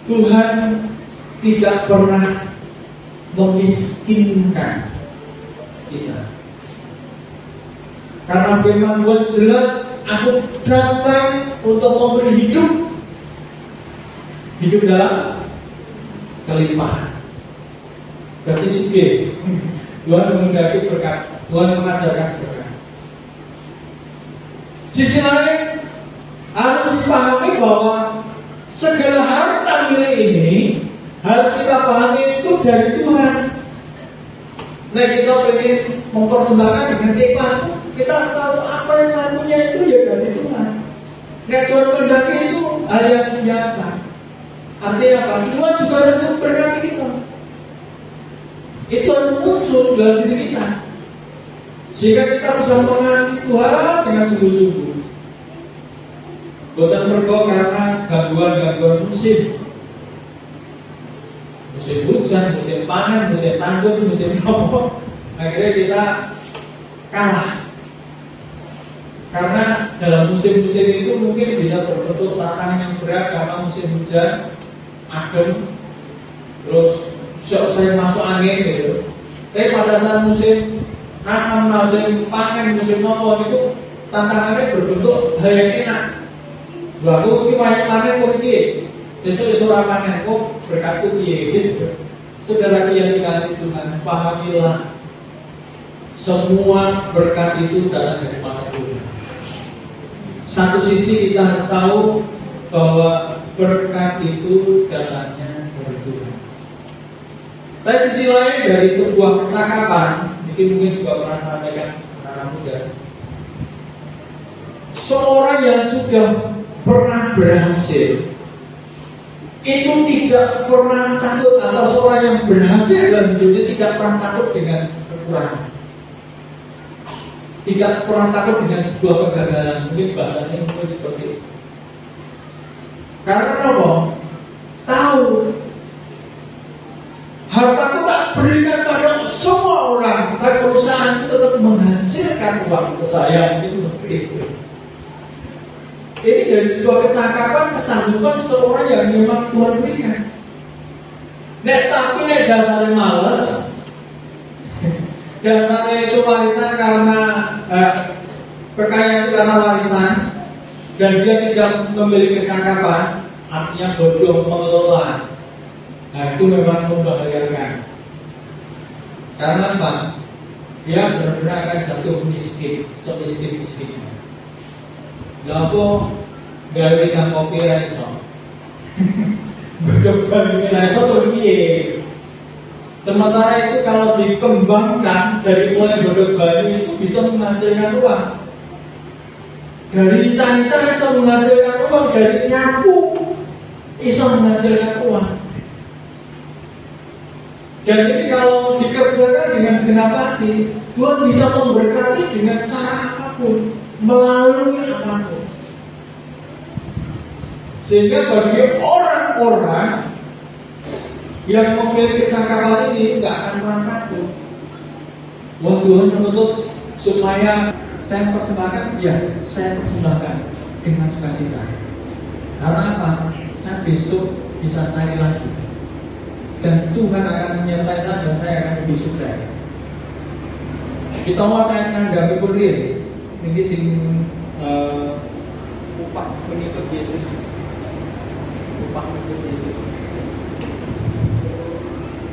Tuhan tidak pernah memiskinkan kita. Karena firman Tuhan jelas, aku datang untuk memberi hidup dalam kelimpahan. Berarti sugih. Tuhan menghendaki berkat, Tuhan mengajarkan berkat. Sisi lain harus dipahami bahwa segala harta milik ini harus kita pahami itu dari Tuhan. Nah, kita ingin mempersembahkan dengan ikhlas, kita tahu apa yang saya punya itu ya dari Tuhan. Nah, Tuhan kehendaki itu hal yang biasa. Artinya apa? Tuhan juga sanggup berkati kita. Itu harus muncul dalam diri kita, sehingga kita bisa mengasihi Tuhan dengan sungguh-sungguh. Bukan mergo karena gangguan-gangguan musim hujan, musim panen, musim tangguh, musim apa, akhirnya kita kalah. Karena dalam musim-musim itu mungkin bisa berbentuk tantangan yang berat karena musim hujan, adem, terus saya masuk angin gitu. Tapi pada saat musim nanam, musim panen, musim apa itu tantangannya berbentuk hal yang enak. Lalu kita panen pergi, besok panen kok berkatku piye gitu. Saudara yang dikasih Tuhan, pahamilah semua berkat itu datang dari Tuhan. Satu sisi kita harus tahu bahwa berkat itu datangnya dari Tuhan. Tapi sisi lain dari sebuah kecakapan, mungkin juga pernah sampaikan anak muda. Seorang yang sudah pernah berhasil itu tidak pernah takut, atau seorang yang berhasil dalam hidupnya tidak pernah takut dengan kekurangan, tidak pernah takut dengan sebuah kegagalan. Mungkin bahasanya mungkin seperti itu. Karena apa? Tahu hartaku tak berikan pada semua orang, tapi perusahaan tetap menghasilkan uang untuk saya. Itu seperti itu. Ini dari sebuah kecakapan, kesanggupan seorang yang memang Tuhan berikan. Tapi dasarnya malas, dasarnya itu warisan karena kekayaan itu karena warisan, dan dia tidak memiliki kecakapan, artinya bodoh mengelola. Nah, itu memang membahayakan. Karena apa? Dia benar-benar akan jatuh miskin, semiskin-miskinnya. Lalu gawe nang kopi ra iso. Bodoh gawe ra iso terus piye? Sementara itu kalau dikembangkan dari mulai bodoh gawe itu bisa menghasilkan uang. Dari isa-isa bisa menghasilkan uang, dari nyapu bisa menghasilkan uang. Dan ini kalau dikerjakan dengan segenap hati, Tuhan bisa memberkati dengan cara apapun, melalui apapun. Sehingga bagi orang-orang Yang memiliki cangkapan ini nggak akan pernah takut. Wah, Tuhan menuntut supaya saya persembahkan, ya saya persembahkan dengan sukacita. Karena apa? Saya besok bisa cari lagi, dan Tuhan akan menyertai saya dan saya akan lebih sukses. Kita mau saya nganggapi pun ini sing upah mengikut Yesus. Upah mengikut Yesus.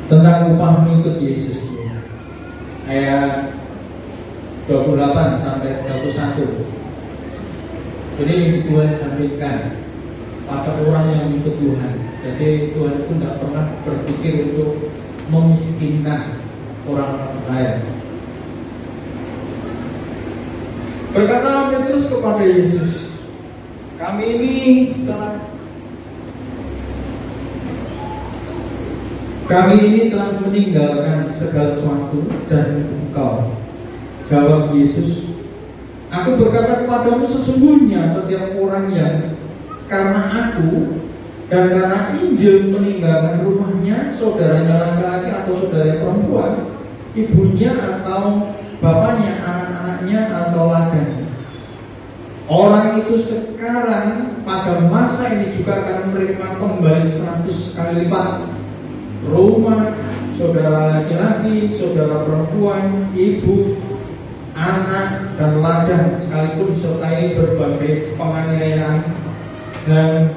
Tentang upah mengikut Yesus. Ayat 28 sampai 31. Jadi Tuhan sampaikan pada orang yang mengikut Tuhan. Jadi Tuhan itu tidak pernah berpikir untuk memiskinkan orang-orang kaya. Berkata Petrus kepada Yesus, kami ini telah meninggalkan segala sesuatu dan engkau. Jawab Yesus, aku berkata kepadamu, sesungguhnya setiap orang yang karena aku dan karena Injil meninggalkan rumahnya, saudaranya laki-laki atau saudara perempuan, ibunya atau bapaknya, anak-anaknya atau ladangnya, orang itu sekarang pada masa ini juga akan menerima kembali 100 kali lipat rumah, saudara laki-laki, saudara perempuan, ibu, anak, dan ladang, sekalipun disertai berbagai penganiayaan. Dan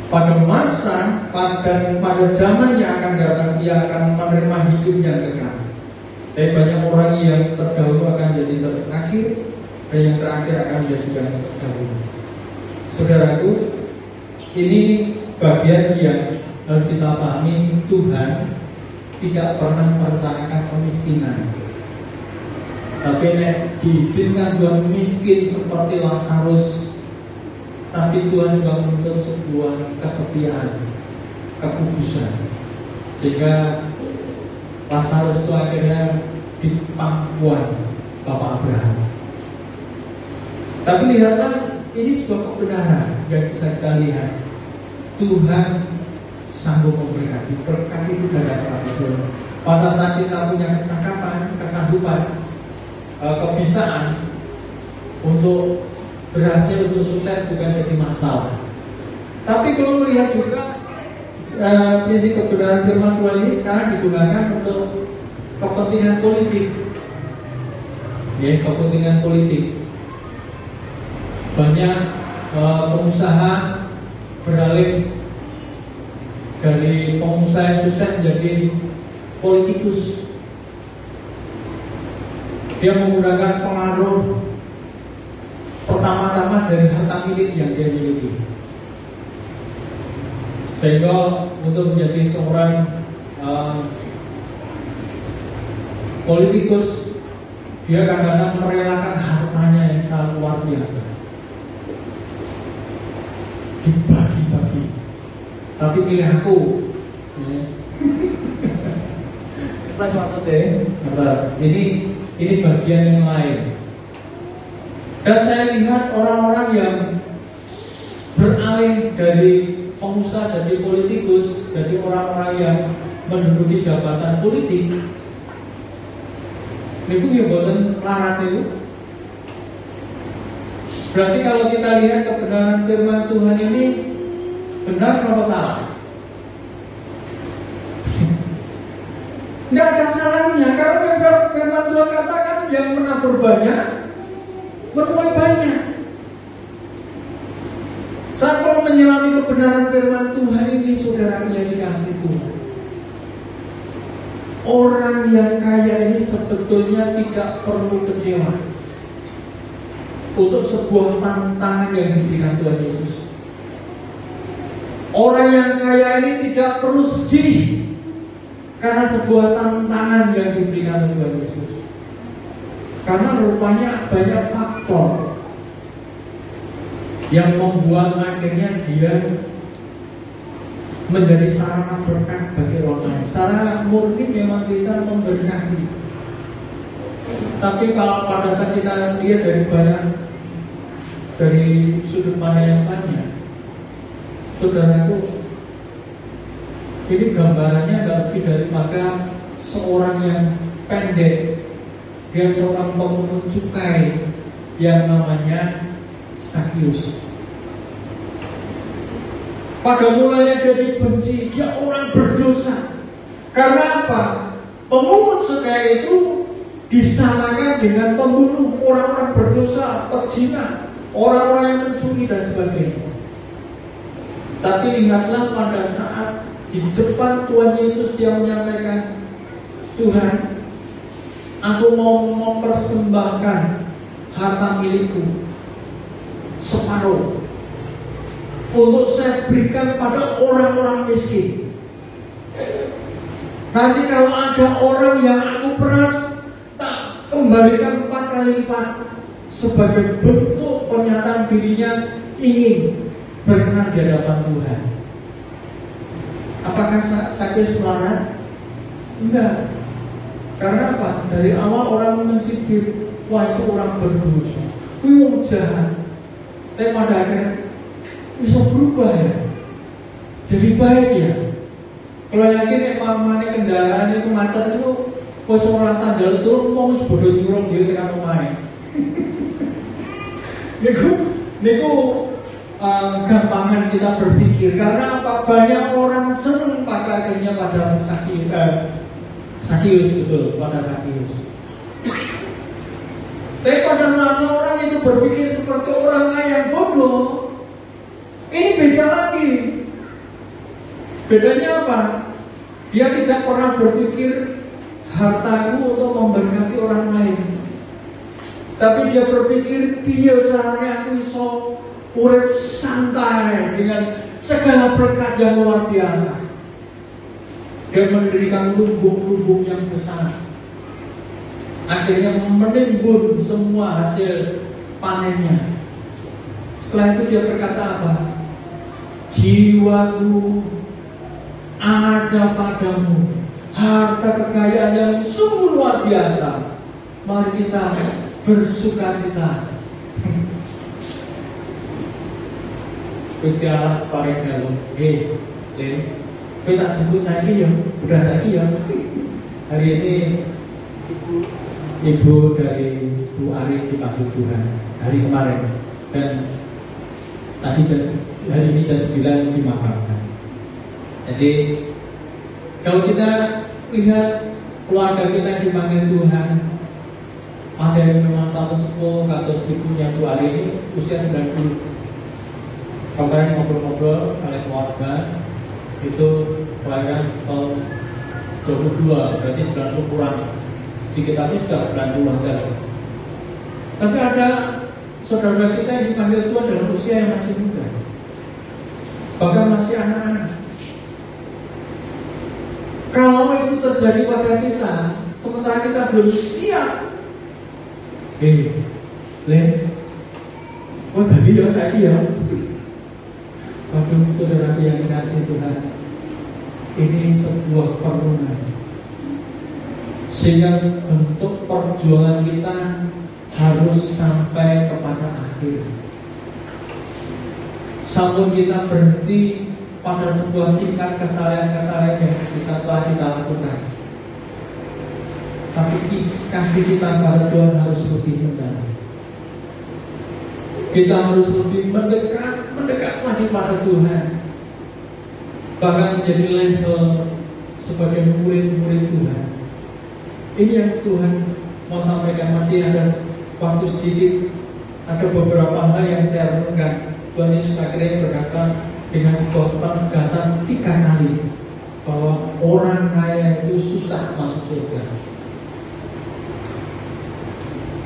pada zaman yang akan datang, ia akan menerima hidup yang kekal. Tapi banyak orang yang terdahulu akan jadi terakhir, dan yang terakhir akan menjadi yang terdahulu. Saudaraku, ini bagian yang harus kita pahami. Tuhan tidak pernah merencanakan kemiskinan, tapi diizinkan Tuhan miskin seperti Lazarus. Tapi Tuhan juga menuntut sebuah kesetiaan, kekudusan, sehingga Lazarus itu akhirnya di pangkuan Bapak Abraham. Tapi lihatlah, ini sebuah kebenaran yang bisa kita lihat. Tuhan sanggup memberkati, berkat itu tidak dapat Tuhan. Pada saat kita punya kecakapan, kesanggupan, kebisaan untuk berhasil, untuk sukses, bukan jadi masalah. Tapi kalau melihat juga prinsip kebenaran firman Tuhan ini sekarang digunakan untuk kepentingan politik, ya, kepentingan politik. Banyak pengusaha beralih dari pengusaha yang sukses menjadi politikus. Dia menggunakan pengaruh pertama-tama dari harta milik yang dia miliki, sehingga untuk menjadi seorang politikus, dia kadang-kadang merelakan hartanya yang sangat luar biasa, dibagi-bagi. Tapi pilih aku, ini bagian yang lain. Dan saya lihat orang-orang yang beralih dari pengusaha jadi politikus, jadi orang-orang yang menduduki jabatan politik, itu ya bukan larat itu. Berarti kalau kita lihat kebenaran firman Tuhan ini benar atau salah? Tidak ada salahnya, karena firman Tuhan katakan yang menabur banyak menuai banyak. Saat kalau menyelami kebenaran firman Tuhan ini, saudara yang dikasih Tuhan, orang yang kaya ini sebetulnya tidak perlu kecewa untuk sebuah tantangan yang diberikan Tuhan Yesus. Orang yang kaya ini tidak perlu sedih karena sebuah tantangan yang diberikan Tuhan Yesus. Karena rupanya banyak faktor yang membuat akhirnya dia menjadi sarana berkat bagi orang lain. Secara murni memang kita memberkati. Tapi kalau pada saat kita lihat dari sudut pandang yang banyak, saudaraku, Ini gambarannya adalah lebih daripada seorang yang pendek. Dia seorang pemungut cukai yang namanya Sakius. Pada mulanya dia dibenci, dia orang berdosa. Karena apa? Pemungut cukai itu disamakan dengan pembunuh, orang-orang berdosa, pezina, orang-orang yang mencuri dan sebagainya. Tapi lihatlah pada saat di depan Tuhan Yesus dia menyampaikan, Tuhan, aku mau mempersembahkan harta milikku separuh untuk saya berikan pada orang-orang miskin. Nanti kalau ada orang yang aku peras, tak kembalikan 4 kali lipat, sebagai bentuk pernyataan dirinya ingin berkenan di hadapan Tuhan. Apakah Sakius melarat? Enggak. Karena apa? Dari awal orang mencibir, wah itu orang berdosa, wih jahat. Tapi pada akhirnya bisa berubah ya, jadi baik ya. Kalau yakin mamane kendaraan itu macet itu, kok ora sandal turun, kok wis bodoh nyurung dhewe tekan omahe. Niku gampangan kita berpikir. Karena apa? Banyak orang senang pada akhirnya pada Sakius betul, pada Sakius. Tapi pada saat seorang itu berpikir seperti orang kaya bodoh, ini beda lagi. Bedanya apa? Dia tidak pernah berpikir hartaku untuk memberkati orang lain, tapi dia berpikir piye caranya aku iso urip santai dengan segala berkat yang luar biasa. Dia mendirikan lumbung-lumbung yang besar, akhirnya menimbun semua hasil panennya. Setelah itu dia berkata apa? Jiwaku ada padamu, harta kekayaan yang sungguh luar biasa. Mari kita bersukacita. Gusti Allah paring dalem, kita jemput saya ya, udah saya ya. Hari ini ibu dari Bu Ari dipanggil Tuhan hari kemarin, dan tadi hari ini jam 9 dimakamkan. Jadi kalau kita lihat keluarga kita yang dipanggil Tuhan, ada yang memang sahabat sepuh atau ibunya Bu Ari ini usia 90. Kemarin ngobrol-ngobrol kalian keluarga itu kelahiran tahun 22, berarti 90 kurang sedikit, tapi sudah 90 aja. Tapi ada saudara kita yang dipanggil Tuhan dalam usia yang masih muda, bahkan masih anak-anak. Kalau itu terjadi pada kita, sementara kita belum siap, wah bagi ya saya dia. Waduh saudara yang dikasih Tuhan, ini sebuah perluan, sehingga bentuk perjuangan kita harus sampai kepada akhir. Sampun kita berhenti pada sebuah tingkat kesalahan-kesalahan yang bisa kita lakukan, tapi kasih kita pada Tuhan harus lebih mendalam. Kita harus lebih mendekat lagi pada Tuhan, bahkan menjadi level sebagai murid-murid Tuhan. Ini yang Tuhan mau sampaikan. Masih ada waktu sedikit, ada beberapa hal yang saya renungkan. Tuhan Yesus akhirnya berkata dengan sebuah penegasan 3 kali bahwa orang kaya itu susah masuk surga.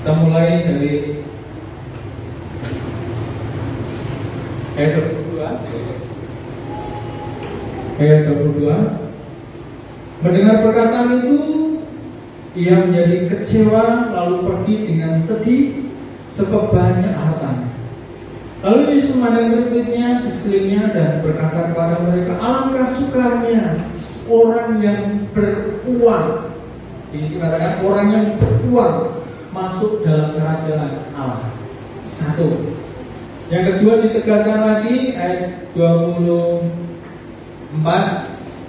Kita mulai dari ayat 22. Mendengar perkataan itu, ia menjadi kecewa lalu pergi dengan sedih sebab banyak hartanya. Lalu Yesus memandang murid-muridnya di sekelilingnya dan berkata kepada mereka, alangkah sukanya orang yang beruang. Ini dikatakan orang yang beruang masuk dalam kerajaan Allah. 1. Yang kedua ditegaskan lagi ayat 24,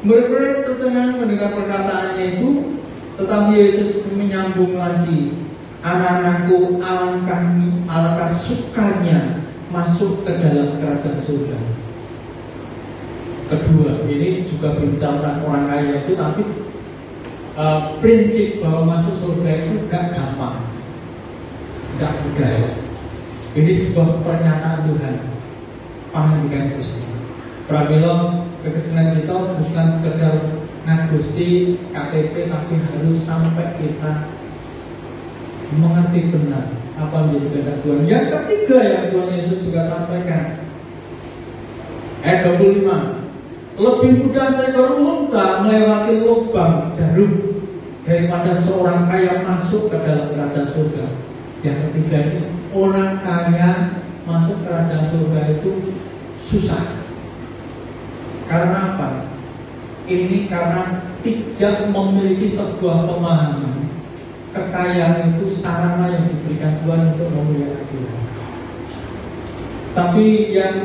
Murid-murid tercengang mendengar perkataannya itu, tetapi Yesus menyambung lagi, anak-anakku, alangkah sukanya masuk ke dalam kerajaan surga. Kedua, ini juga berbicara tentang orang kaya itu, tapi prinsip bahwa masuk surga itu gak gampang, gak mudah. Ini sebuah pernyataan Tuhan, pangandikan Gusti. Pramila kekristenan kita bukan sekedar ngagusti KTP, tapi harus sampai kita mengerti benar apa yang menjadi kehendak Tuhan. Yang ketiga yang Tuhan Yesus juga sampaikan, ayat 25, lebih mudah seekor unta melewati lubang jarum daripada seorang kaya masuk ke dalam kerajaan surga. Yang ketiga ini, orang kaya masuk kerajaan surga itu susah. Karena apa? Ini karena tidak memiliki sebuah pemahaman kekayaan itu sarana yang diberikan Tuhan untuk memuliakan Tuhan. Tapi yang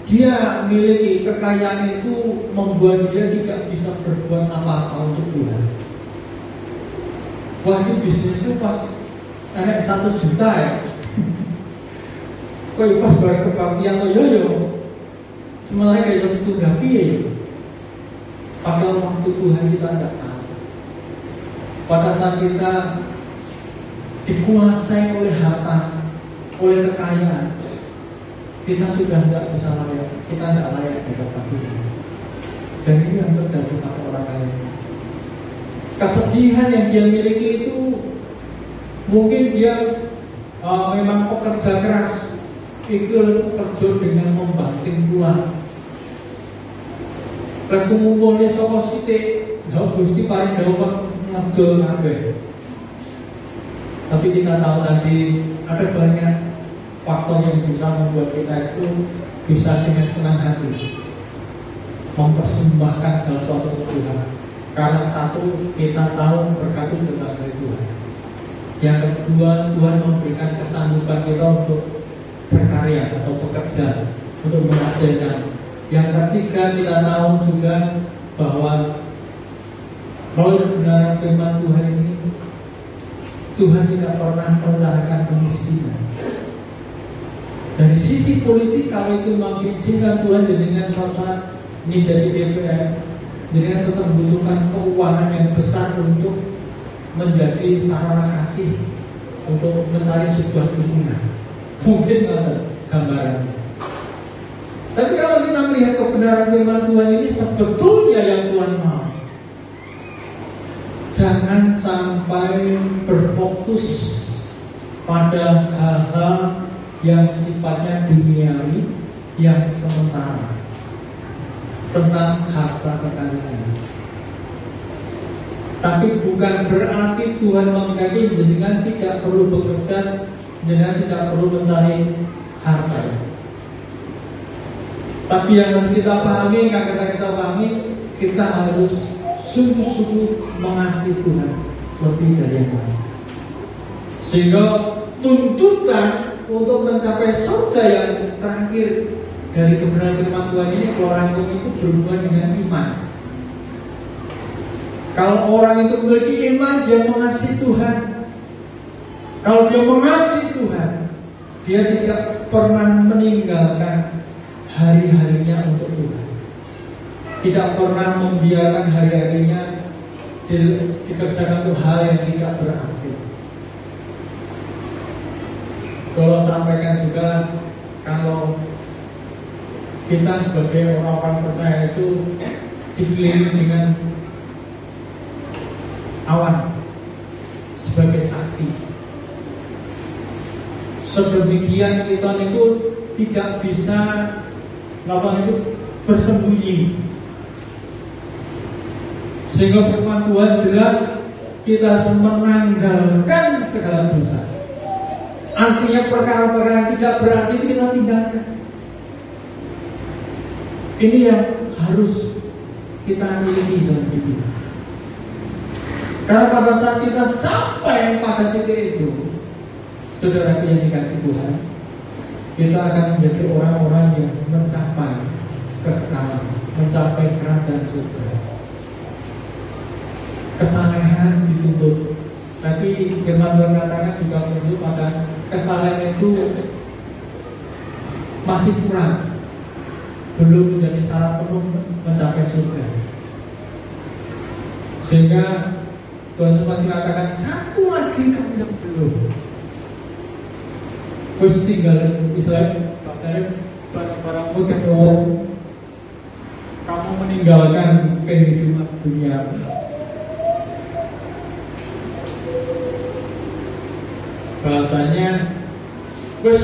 dia miliki kekayaan itu membuat dia tidak bisa berbuat apa-apa untuk Tuhan. Wah, ini bisnis itu pas enak 100 juta ya. Kok pas baru kebaktian atau yoyo sebenarnya kayak satu tunda piye. Pada waktu Tuhan kita tidak tahu. Pada saat kita dikuasai oleh harta, oleh kekayaan, kita sudah tidak bisa layak, kita tidak layak di hadapan Tuhan. Dan ini yang terjadi pada orang kaya. Kesedihan yang dia miliki itu mungkin dia memang pekerja keras, ikut kerja dengan membanting tulang. Lagu ngumpulnya saka sithik, Gusti paling dawa ngedol kabeh. Tapi kita tahu tadi ada banyak faktor yang bisa membuat kita itu bisa dengan senang hati mempersembahkan segala sesuatu untuk Tuhan. Karena satu, kita tahu berkat itu datang dari Tuhan. Yang kedua, Tuhan memberikan kesanggupan kita untuk berkarya atau bekerja untuk menghasilkan. Yang ketiga, kita tahu juga bahwa melalui kebenaran firman Tuhan ini, Tuhan tidak pernah merencanakan kemiskinan. Dari sisi politik, kalau itu mengizinkan Tuhan dengan suatu saat ini jadi DPR, dengan tetap membutuhkan keuangan yang besar untuk menjadi sarana kasih untuk mencari sebuah dukungan. Mungkin ada gambarannya. Tapi kalau kita melihat kebenaran firman Tuhan ini sebetulnya yang Tuhan mau, jangan sampai berfokus pada hal-hal yang sifatnya duniawi, yang sementara, tentang harta kekayaan. Tapi bukan berarti Tuhan menghendaki jenengan tidak perlu bekerja, jenengan tidak perlu mencari harta. Tapi yang harus kita pahami, kita harus sungguh-sungguh mengasihi Tuhan lebih dari yang lain. Sehingga tuntutan untuk mencapai surga yang terakhir dari kebenaran firman Tuhan ini, orang itu berhubungan dengan iman. Kalau orang itu memiliki iman, dia mengasihi Tuhan. Kalau dia mengasihi Tuhan, dia tidak pernah meninggalkan hari-harinya untuk Tuhan. Tidak pernah membiarkan hari-harinya dikerjakan untuk hal yang tidak berarti. Kalau sampaikan juga, kalau kita sebagai orang-orang percaya itu dikelilingi dengan awan sebagai saksi. Sedemikian kita itu tidak bisa bersembunyi. Sehingga firman Tuhan jelas kita harus menanggalkan segala dosa. Artinya perkara-perkara yang tidak berarti itu kita tinggalkan. Ini yang harus kita miliki dalam hidup. Karena pada saat kita sampai pada titik itu, saudara yang dikasih Tuhan, kita akan menjadi orang-orang yang mencapai kekekalan, mencapai kerajaan surga. kesalehan dituntut. Tapi firman Tuhan katakan juga menunjuk pada kesalehan itu masih kurang, belum menjadi syarat penuh mencapai surga. Sehingga Tuhan Yesus masih katakan satu lagi kamu yang belum. Terus tinggal Israel, katanya barang-barangmu keluar, kamu meninggalkan kehidupan dunia. Bahasanya, wes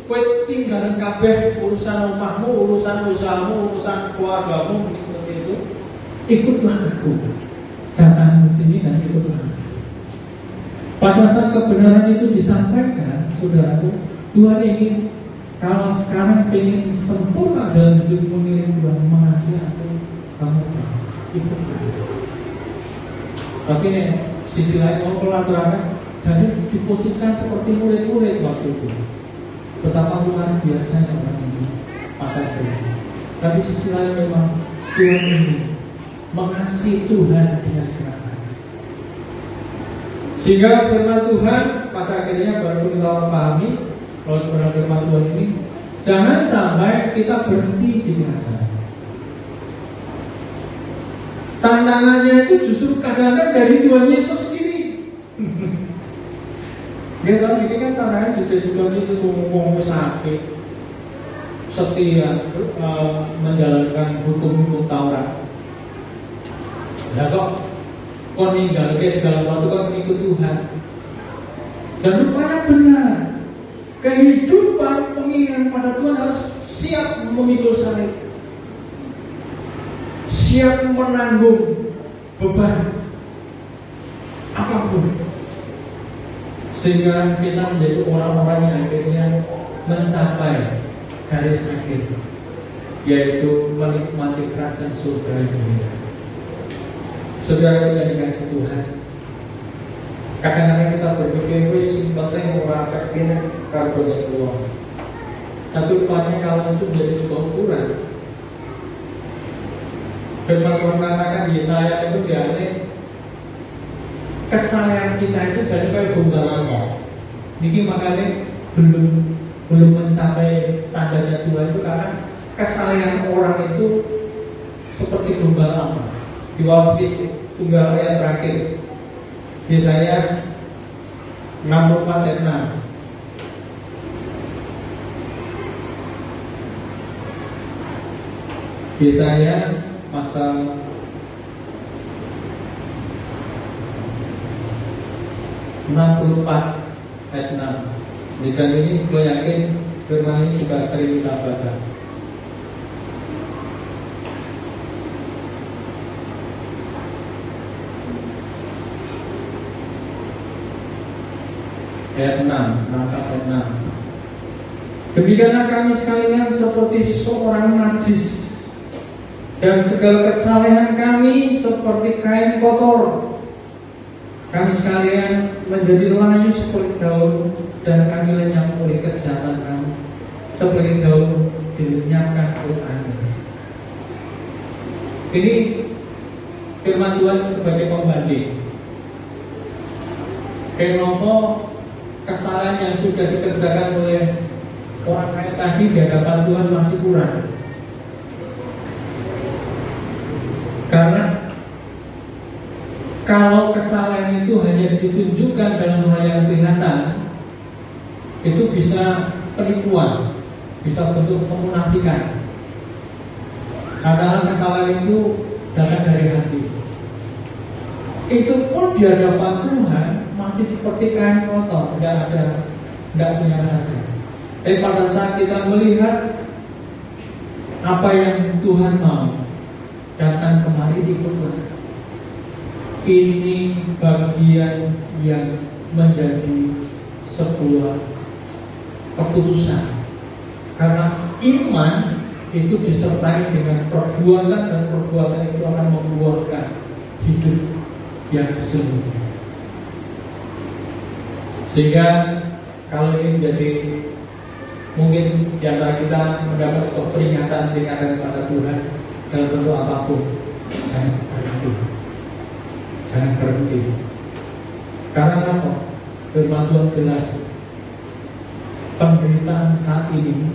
kowe tinggalan kabeh urusan rumahmu, urusan usahamu, urusan keluargamu seperti itu. Ikutlah aku. Datang ke sini dan ikutlah aku. Pada saat kebenaran itu disampaikan, saudaraku, Tuhan ingin kalau sekarang ingin sempurna dalam hidup mengirim Tuhan mengasihi aku, kamu ikutlah. Tapi sisi lain mau pelaturan, jadi diposisikan seperti murid-murid waktu itu. Betapa luar biasanya orang ini pada Tuhan. Tapi sisi lain memang Tuhan ini mengasihi Tuhan dengan segala. Sehingga firman Tuhan pada akhirnya baru kita pahami kalau benar firman Tuhan ini, jangan sampai kita berhenti di tengah jalan. Tantangannya itu justru kadang-kadang dari Tuhan Yesus sendiri. Ya, ini kan tantangan sudah Tuhan Yesus ngomong sakit, setia menjalankan hukum-hukum Taurat. Lah kok ninggal segala sesuatu kan mengikut Tuhan. Dan rupanya benar, kehidupan pengiringan pada Tuhan harus siap memikul salib, siap menanggung beban apapun, sehingga kita menjadi orang-orang yang akhirnya mencapai garis akhir, yaitu menikmati kerajaan surga yang mulia. Saudara yang dikasih Tuhan, kadang-kadang kita berpikir wis penting ora kene karbonnya keluar. Tapi rupanya kalau itu menjadi sebuah ukuran, firman Tuhan katakan Yesaya itu diane kesalahan kita itu jadi kayak gombalan. Niki makanya belum mencapai standarnya Tuhan itu karena kesalahan orang itu seperti gombalan. Di bawah tunggal ayat terakhir Yesaya 64 ayat 6. Yesaya pasal 64 ayat 6. Dan ini saya yakin firman ini juga sering kita baca. Ayat 6, ayat 6. Demikianlah kami sekalian seperti seorang najis, dan segala kesalehan kami seperti kain kotor. Kami sekalian menjadi layu seperti daun, dan kami lenyap oleh kejahatan kami, seperti daun dilenyapkan oleh angin. Ini firman Tuhan sebagai pembanding. Kenapa kesalahan yang sudah dikerjakan oleh orang kaya tadi di hadapan Tuhan masih kurang? Karena kalau kesalahan itu hanya ditunjukkan dalam hal yang kelihatan, itu bisa penipuan, bisa bentuk kemunafikan. Padahal kesalahan itu datang dari hati. Itu pun di hadapan Tuhan masih seperti kain kotor, tidak punya harga. Tapi pada saat kita melihat apa yang Tuhan mau, datang kemari ikutlah. Ini bagian yang menjadi sebuah keputusan. Karena iman itu disertai dengan perbuatan, dan perbuatan itu akan membuahkan hidup yang sesungguhnya. Sehingga kalau ini menjadi mungkin di antara kita mendapat sebuah peringatan kepada Tuhan dalam bentuk apapun, jangan berhenti. jangan berhenti. Karena apa? Firman Tuhan jelas, penderitaan saat ini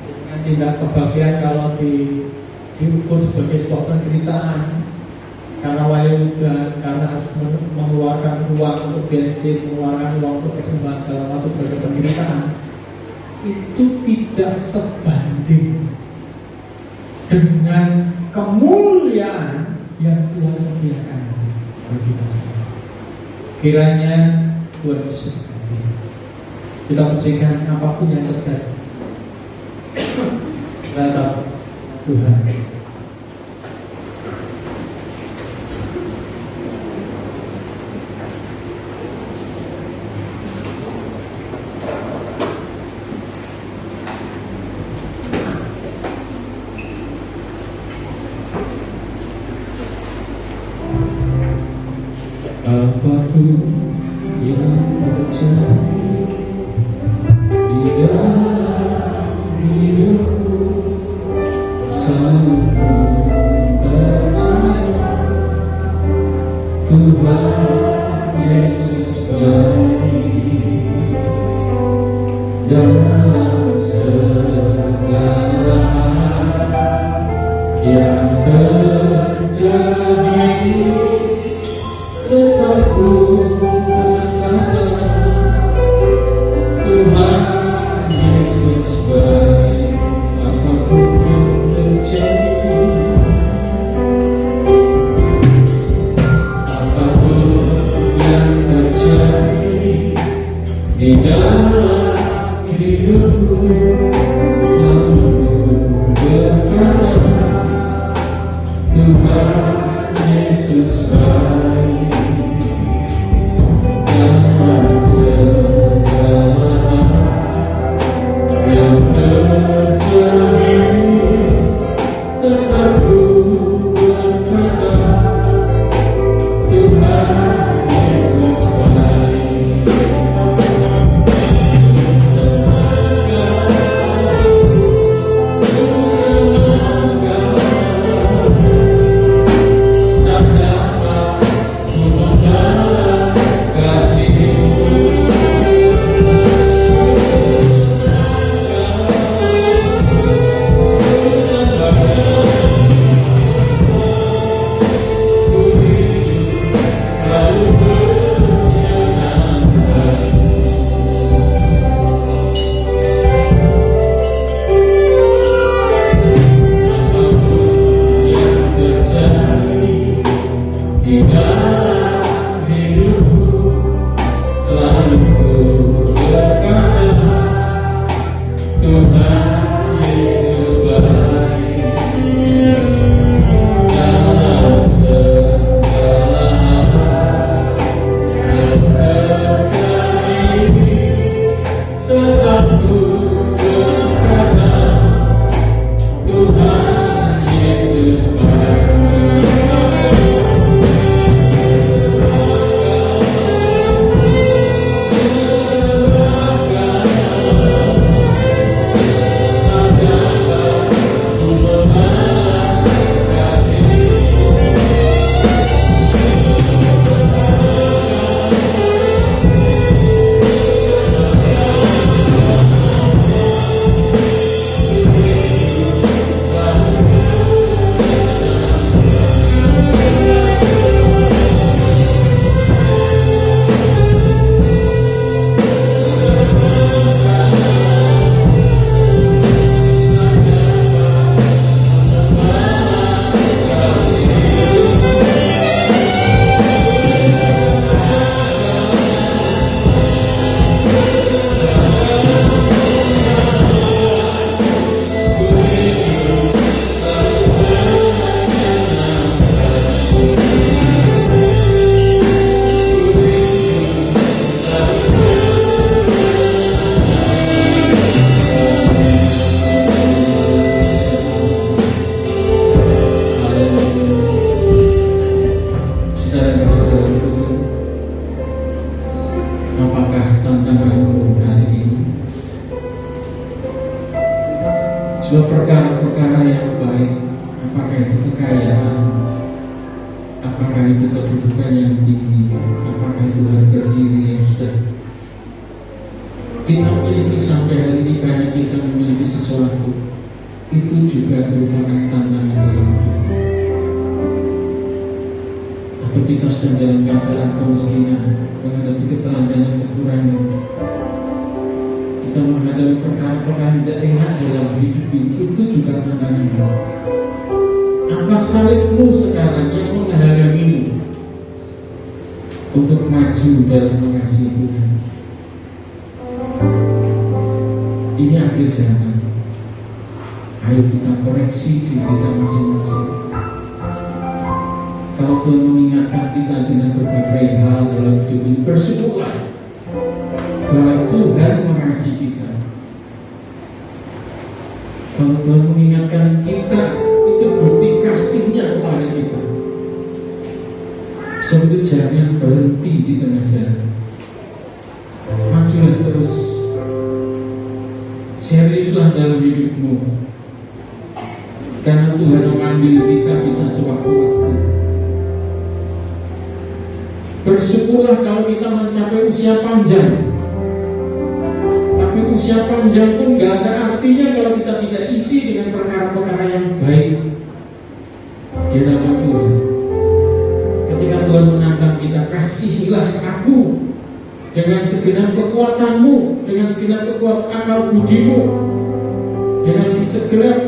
dengan tindak kebahagiaan kalau diukur sebagai sebuah penderitaan karena wayudan, karena harus mengeluarkan uang untuk bensin, mengeluarkan uang untuk persembahan dalam waktu sebagai penderitaan, itu tidak sebanding dengan kemuliaan yang Tuhan sediakan bagi kita semua. Kiranya Tuhan Yesus kita mencegah apapun yang terjadi. Tetap Tuhan. Apapun yang terjadi di dalam hidupku, selalu percaya Tuhan Yesus baik dalam segala yang terjadi. Tetap ku berkata, Tuhan Yesus baik, apapun yang terjadi, apapun yang terjadi di dalam hidupku, selalu berkata, Tuhan Yesus baik. Apakah itu kedudukan yang tinggi, apakah itu harga diri yang sudah kita miliki sampai hari ini karena kita memiliki sesuatu, itu juga merupakan tantangan dalam hidup. Atau kita sedang dalam keadaan kemiskinan, menghadapi ketelanjangan, kekurangan, kita menghadapi perkara-perkara yang tidak enak dalam hidup ini, itu juga tantangan. Apa salibmu sekarang yang menghalangimu untuk maju dalam mengasihi Tuhan? Ini akhir zaman. Ayo kita koreksi diri kita masing-masing. Kalau Tuhan mengingatkan kita dengan berbagai hal dalam hidup ini, bersyukurlah bahwa Tuhan mengasihi kita. Kalau Tuhan mengingatkan kita, itu bukti kasihnya kepada kita. Sebab itu jangan berhenti di tengah jalan. Majulah terus. Seriuslah dalam hidupmu. Karena Tuhan memanggil kita bisa sewaktu-waktu. Bersyukurlah kalau kita mencapai usia panjang. Tapi usia panjang pun gak ada artinya kalau kita tidak isi dengan perkara-perkara yang baik di hadapan Tuhan. Ketika Tuhan menantang kita, kasihilah aku dengan segenap kekuatanmu, dengan segenap kekuatan akal budimu, dengan segenap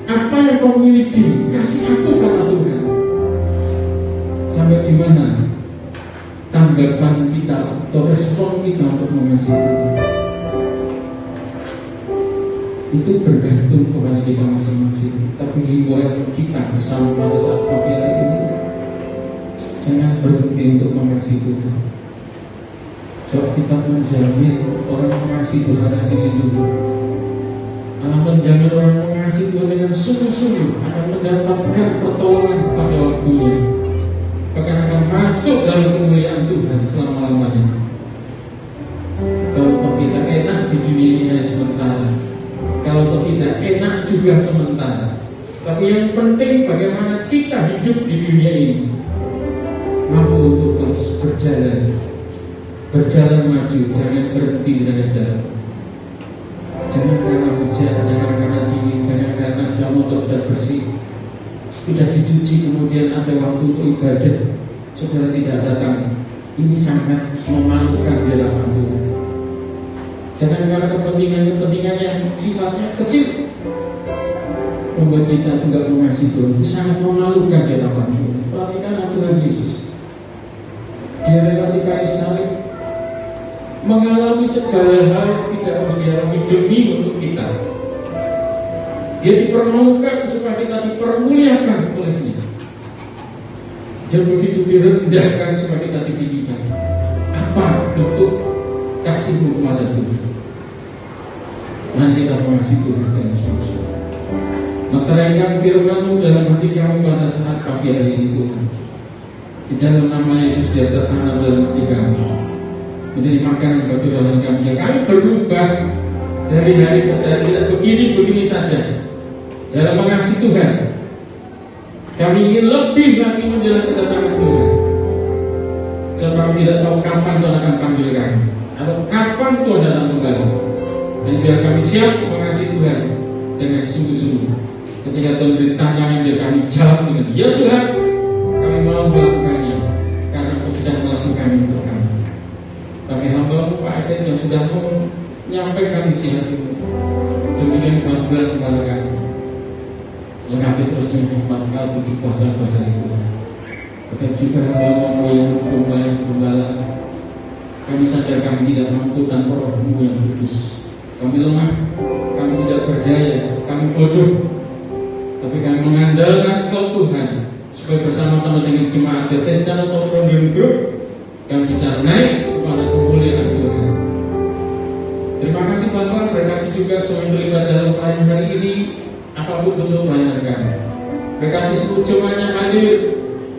apa yang kau miliki, kasih aku, kata Tuhan. Sampai di mana tanggapan kita atau respon kita untuk mengasihi Tuhan, itu bergantung kepada kita masing-masing. Tapi himbauan kita bersama pada saat pagi hari ini, jangan berhenti untuk mengasihi Tuhan. Sebab kita menjamin orang mengasihi Tuhan hadir dulu. Allah menjamin orang mengasihi Tuhan dengan sungguh-sungguh akan mendapatkan pertolongan pada waktunya, bahkan akan masuk dalam kemuliaan Tuhan selama-lamanya. Kalau kita enak di dunia ini hanya sementara, kalau tidak enak juga sementara. Tapi yang penting bagaimana kita hidup di dunia ini, mampu untuk terus berjalan maju, jangan berhenti di tengah jalan. Jangan karena hujan, jangan karena dingin, jangan karena sudah motor sudah bersih, sudah dicuci, kemudian ada waktu untuk ibadah, saudara tidak datang. Ini sangat memalukan di hadapan Tuhan. Jangan karena kepentingan yang sifatnya kecil membuat kita tidak mengasihi Tuhan. Itu sangat memalukan di hadapan Tuhan. Perhatikanlah Tuhan Yesus, dia rela di kayu salib, mengalami segala hal yang tidak harus dialami demi untuk kita. Dia dipermalukan supaya kita dipermuliakan olehnya. Dia begitu direndahkan supaya kita ditinggikan. Apa bentuk kasihmu kepada Tuhan? Mari kita mengasihi Tuhan dengan sungguh-sungguh. Meteraikan firman-Mu dalam hati kami pada saat pagi hari ini, Tuhan. Di dalam nama Yesus dia tertanam dalam hati kami, menjadi makanan bagi rohani kami. Kami berubah dari hari ke hari, tidak begini saja dalam mengasihi Tuhan. Kami ingin lebih lagi menjelang kedatangan Tuhan. Sebab kami tidak tahu kapan Tuhan akan panggil kami, atau kapan Tuhan datang kembali. Dan biar kami siap mengasihi Tuhan dengan sungguh-sungguh. Ketika Tuhan beri tantangan, biar kami jawab dengan ya Tuhan, kami mau melakukannya karena Engkau sudah melakukannya untuk kami. Kami hamba-Mu Pak Aden yang sudah menyampaikan isi hati-Mu, demikian kebenaran kepada kami. Lengkapi terus dengan hikmat kalbu di kuasa pada Tuhan. Begitu juga hamba-Mu yang gembala. Kami sadar kami tidak mampu tanpa Roh-Mu yang kudus. Kami lemah, kami tidak berdaya, kami bodoh. Tapi kami mengandalkan Engkau Tuhan, supaya bersama-sama dengan jemaat Bethesda atau Program Group kami bisa naik kepada kemuliaan Tuhan. Terima kasih Bapak, berkati juga semua yang terlibat dalam pelayanan hari ini, apapun bentuk pelayanan kami. Berkati seluruh jemaat yang hadir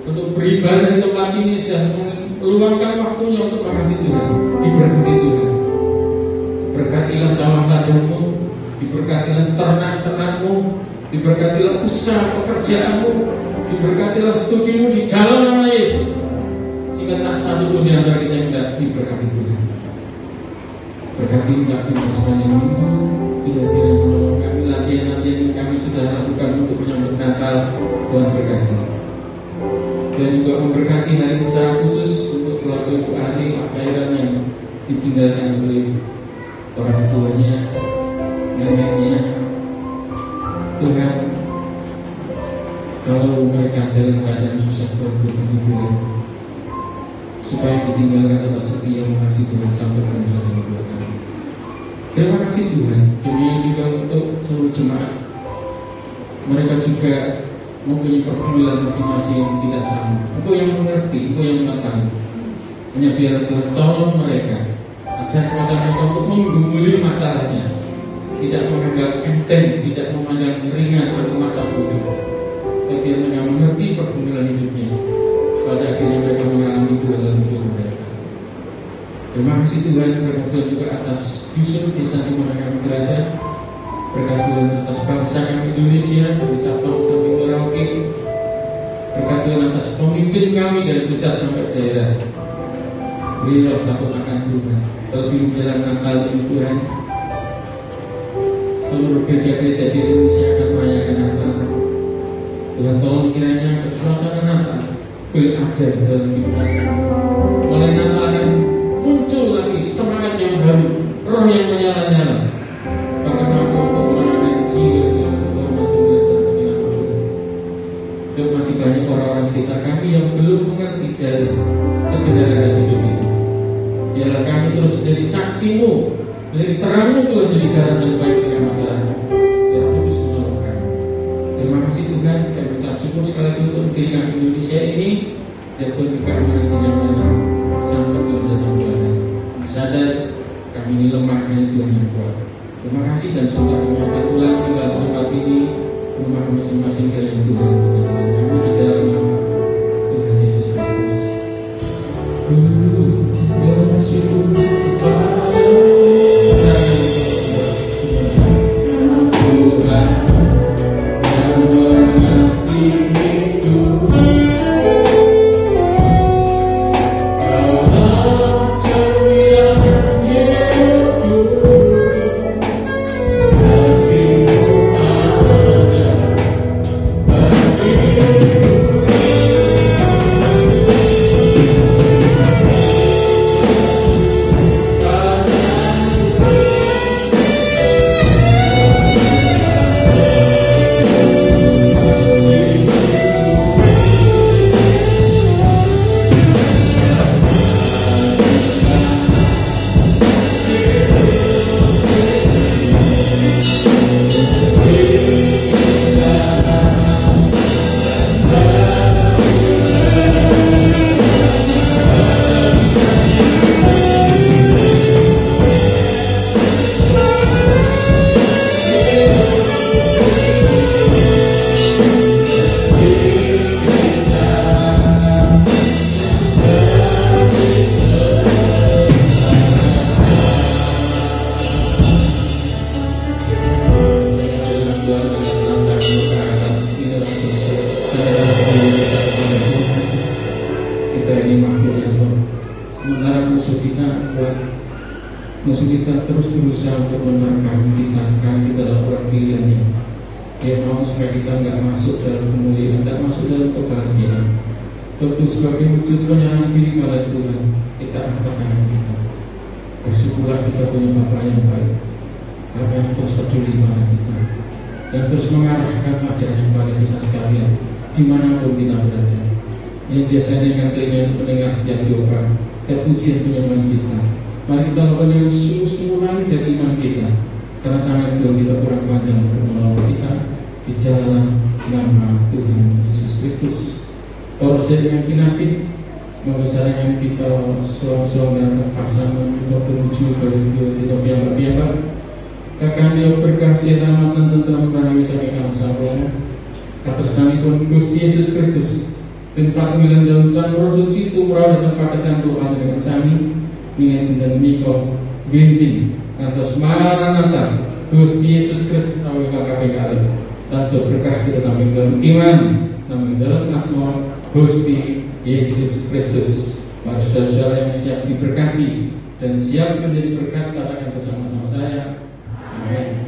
untuk beribadah di tempat ini, sudah meluangkan waktunya untuk mengasihi Tuhan. Diberkati Tuhan. Berkatilah sawah ladangmu, diberkatilah ternak-ternakmu, diberkatilah usaha pekerjaanmu, Diberkatilah studimu di dalam nama Yesus, sehingga tak satu pun di antara kita yang tidak diberkati Tuhan. Berkati kami sepanjang minggu, Tuhan bilang menolong kami latihan-latihan yang kami sudah lakukan untuk menyambut Natal. Tuhan berkati. Dan juga memberkati hari secara khusus untuk keluarga Ibu Ari, Pak Sairan yang ditinggalkan oleh orang tuanya, neneknya. Tuhan, kalau mereka dalam keadaan susah berpenghiburan, supaya ditinggalkan tetap setia mengasihi Tuhan sampai penjara yang dua kali. Terima kasih Tuhan. Demikian juga untuk seluruh jemaat, mereka juga mempunyai pergumulan masing-masing yang tidak sama. Engkau yang mengerti, Engkau yang mengetahui. Hanya biar Tuhan tolong mereka, ajar kepada mereka untuk menggumuli masalahnya, tidak menganggap enteng, tidak memandang ringan atau masa bodoh, tapi biar mereka mengerti pergumulan hidupnya. Pada akhirnya mereka mengalami Tuhan dalam hidup mereka. Terima kasih Tuhan, berkat Tuhan juga atas dusun desa di mana kami berada. Berkat Tuhan atas bangsa kami Indonesia dari Sabang sampai Merauke. Berkat Tuhan atas pemimpin kami dari pusat sampai daerah. Berilah takut akan Tuhan. Terlebih menjelang Natal ini Tuhan, seluruh gereja-gereja di Indonesia akan merayakan Natal. Tuhan tolong kiranya suasana Natal boleh ada di dalam hidup kami. Oleh Natal akan muncul lagi semangat yang baru, roh yang menyala-nyala. Bahkan mampu untuk menangani jiwa-jiwa kehormatan belajar bagi nama Tuhan. Dan masih banyak orang-orang sekitar kami yang belum mengerti jalan kebenaran hidup itu. Biarlah kami terus menjadi saksimu, menjadi terangmu Tuhan, jadi garam yang baik dengan masyarakat. Biar Kudus menolong kami. Terima kasih Tuhan, kami ucap syukur sekali lagi untuk negeri kami Indonesia ini. Dan Tuhan keamanan kenyamanan sampai Tuhan datang Tuhan. Sadar kami ini lemah, hanya Tuhan yang kuat. Terima kasih dan semoga kami akan pulang tinggal di tempat ini, rumah masing-masing kalian Tuhan bersama kami di dalam nama Tuhan Yesus Kristus. Musuh kita terus berusaha untuk menerkam kita, kita adalah orang pilihannya. Dia mau supaya kita tidak masuk dalam kemuliaan, tidak masuk dalam kebahagiaan. Tentu sebagai wujud penyerahan diri pada Tuhan, kita angkat tangan kita. Bersyukurlah kita punya Bapa yang baik, Bapa yang terus peduli pada kita, dan terus mengarahkan ajaran pada kita sekalian, dimanapun kita berada. Yang biasanya dengan telinga untuk mendengar setiap doa dan pujian penyembahan kita, mari kita lakukan yang sungguh-sungguh lagi dari iman kita, karena tangan Tuhan tidak kurang panjang untuk menolong kita di dalam nama Tuhan Yesus Kristus. Terus jadi yang kinasih, mengesarankan kita seorang-seorang dalam pasangan untuk menuju dari Tuhan kita biar-biar. Kakak dia berkasih rahmat dan tentram berakhir sampai kamu sahabat. Atas kami pun Gusti Yesus Kristus, tempat pemilihan dalam Sang Roh Suci itu murah dan tempat kesan Tuhan dengan kami. Ingin dan Niko Genjing atas Maranatha Gusti Yesus Kristus kami kakak dan berkah kita kami dalam iman Kami dalam asma Gusti Yesus Kristus. Para saudara yang siap diberkati dan siap menjadi berkat, katakan bersama-sama saya. Amin.